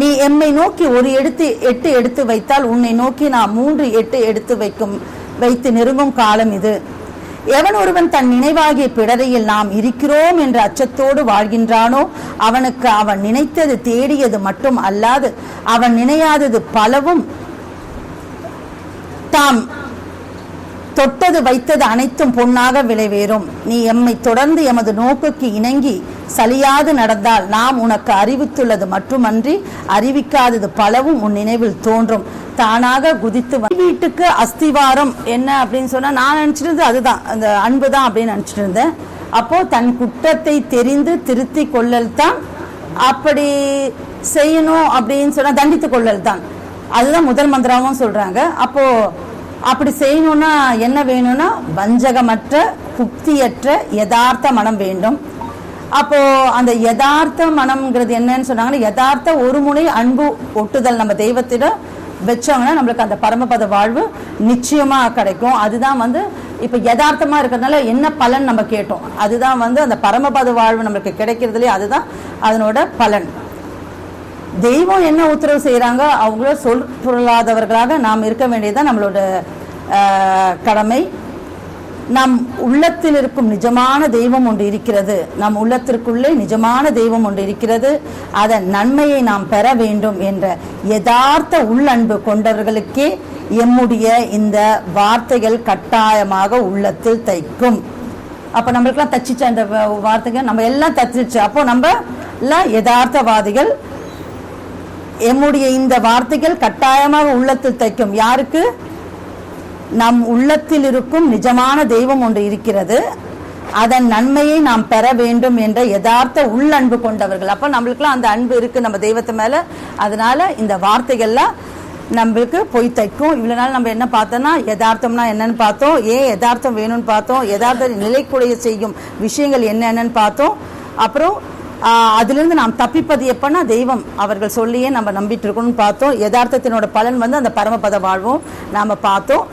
நீ எம்மை நோக்கி ஒரு எட்டு எடுத்து வைத்தால் உன்னை நோக்கி நான் 3 8 எடுத்து வைத்து நெருங்கும் காலம் இது. எவன் ஒருவன் தன் நினைவாகிய பிடரையில் நாம் இருக்கிறோம் என்ற அச்சத்தோடு வாழ்கின்றானோ அவனுக்கு அவன் நினைத்தது தேடியது மட்டும் அல்லாது அவன் நினையாதது பலவும் தாம் தொட்டது வைத்தது அனைத்தும் பொன்னாக விளைவேறும். நீ எம்மை தொடர்ந்து எமது நோக்குக்கு இணங்கி சலியாது நடந்தால் நாம் உனக்கு அறிவித்துள்ளது மட்டுமன்றி அறிவிக்காதது பலவும் உன் நினைவில் தோன்றும். தானாக குதித்து வீட்டுக்கு அஸ்திவாரம் என்ன அப்படின்னு சொன்னா, நான் நினைச்சிட்டு இருந்தேன் அதுதான் அந்த அன்பு தான் அப்படின்னு நினைச்சிட்டு இருந்தேன். அப்போ தன் குற்றத்தை தெரிந்து திருத்தி கொள்ளல் தான், அப்படி செய்யணும் அப்படின்னு சொன்னா தண்டித்து கொள்ளல் தான், அதுதான் முதல் மந்திரமும் சொல்றாங்க. அப்போ அப்படி செய்யணும்னா என்ன வேணும்னா, வஞ்சகமற்ற புக்தியற்ற யதார்த்த மனம் வேண்டும். அப்போ அந்த யதார்த்த மனம்ங்கிறது என்னன்னு சொன்னாங்கன்னா, யதார்த்த ஒரு முனை அன்பு ஒட்டுதல் நம்ம தெய்வத்திடம் வச்சோம்னா நம்மளுக்கு அந்த பரமபத வாழ்வு நிச்சயமா கிடைக்கும். அதுதான் இப்போ யதார்த்தமா இருக்கிறதுனால என்ன பலன் நம்ம கேட்டோம், அதுதான் வந்து அந்த பரமபத வாழ்வு நமக்கு கிடைக்கிறதுலே அதுதான் அதனோட பலன். தெய்வம் என்ன உத்தரவு செய்யறாங்க அவங்கள சொல் பொருளாதவர்களாக நாம் இருக்க வேண்டியதுதான் நம்மளோட கடமை. நம் உள்ளத்தில் இருக்கும் நிஜமான தெய்வம் ஒன்று இருக்கிறது, நம் உள்ளத்திற்குள்ளே நிஜமான தெய்வம் ஒன்று இருக்கிறது, அதன் நன்மையை நாம் பெற வேண்டும் என்ற யதார்த்த உள்ளன்பு கொண்டவர்களுக்கே எம்முடைய இந்த வார்த்தைகள் கட்டாயமாக உள்ளத்தில் தைக்கும். அப்ப நம்மளுக்கெல்லாம் தச்சிச்சு அந்த வார்த்தைகள், நம்ம எல்லாம் தச்சிச்சு. அப்போ நம்ம எல்லாம் யதார்த்தவாதிகள். எம்முடைய இந்த வார்த்தைகள் கட்டாயமாக உள்ளத்தில் தைக்கும். யாருக்கு? நம் உள்ளத்தில் இருக்கும் நிஜமான தெய்வம் ஒன்று இருக்கிறது, அதன் நன்மையை நாம் பெற வேண்டும் என்ற யதார்த்த உள்ளன்பு கொண்டவர்கள். அப்ப நம்மளுக்குலாம் அந்த அன்பு இருக்கு நம்ம தெய்வத்து மேல. அதனால இந்த வார்த்தைகள்லாம் நம்மளுக்கு போய் தைக்கும். இவ்வளவு நாள் நம்ம என்ன பார்த்தோம்னா யதார்த்தம்னா என்னன்னு பார்த்தோம், ஏன் யதார்த்தம் வேணும்னு பார்த்தோம், யதார்த்த நிலைக்குடைய செய்யும் விஷயங்கள் என்னென்னு பார்த்தோம். அப்புறம் அதிலிருந்து நாம் தப்பிப்பது எப்பன்னா தெய்வம் அவர்கள் சொல்லியே நம்ம நம்பிட்டு இருக்கணும்னு பார்த்தோம். யதார்த்தத்தினோட பலன் வந்து அந்த பரமபத வாழ்வும் நாம பார்த்தோம்.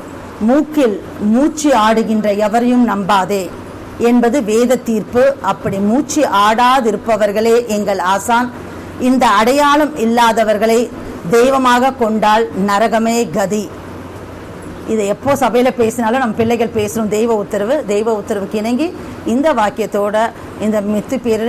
மூக்கில் மூச்சு ஆடுகின்ற எவரையும் நம்பாதே என்பது வேத தீர்ப்பு. அப்படி மூச்சு ஆடாதிருப்பவர்களே எங்கள் ஆசான். இந்த அடையாளம் இல்லாதவர்களை தெய்வமாக கொண்டால் நரகமே கதி. இதை எப்போ சபையில பேசினாலும் நம்ம பிள்ளைகள் பேசணும். தெய்வ உத்தரவு, தெய்வ உத்தரவுக்கு இணங்கி இந்த வாக்கியத்தோட இந்த மித்து பேரரை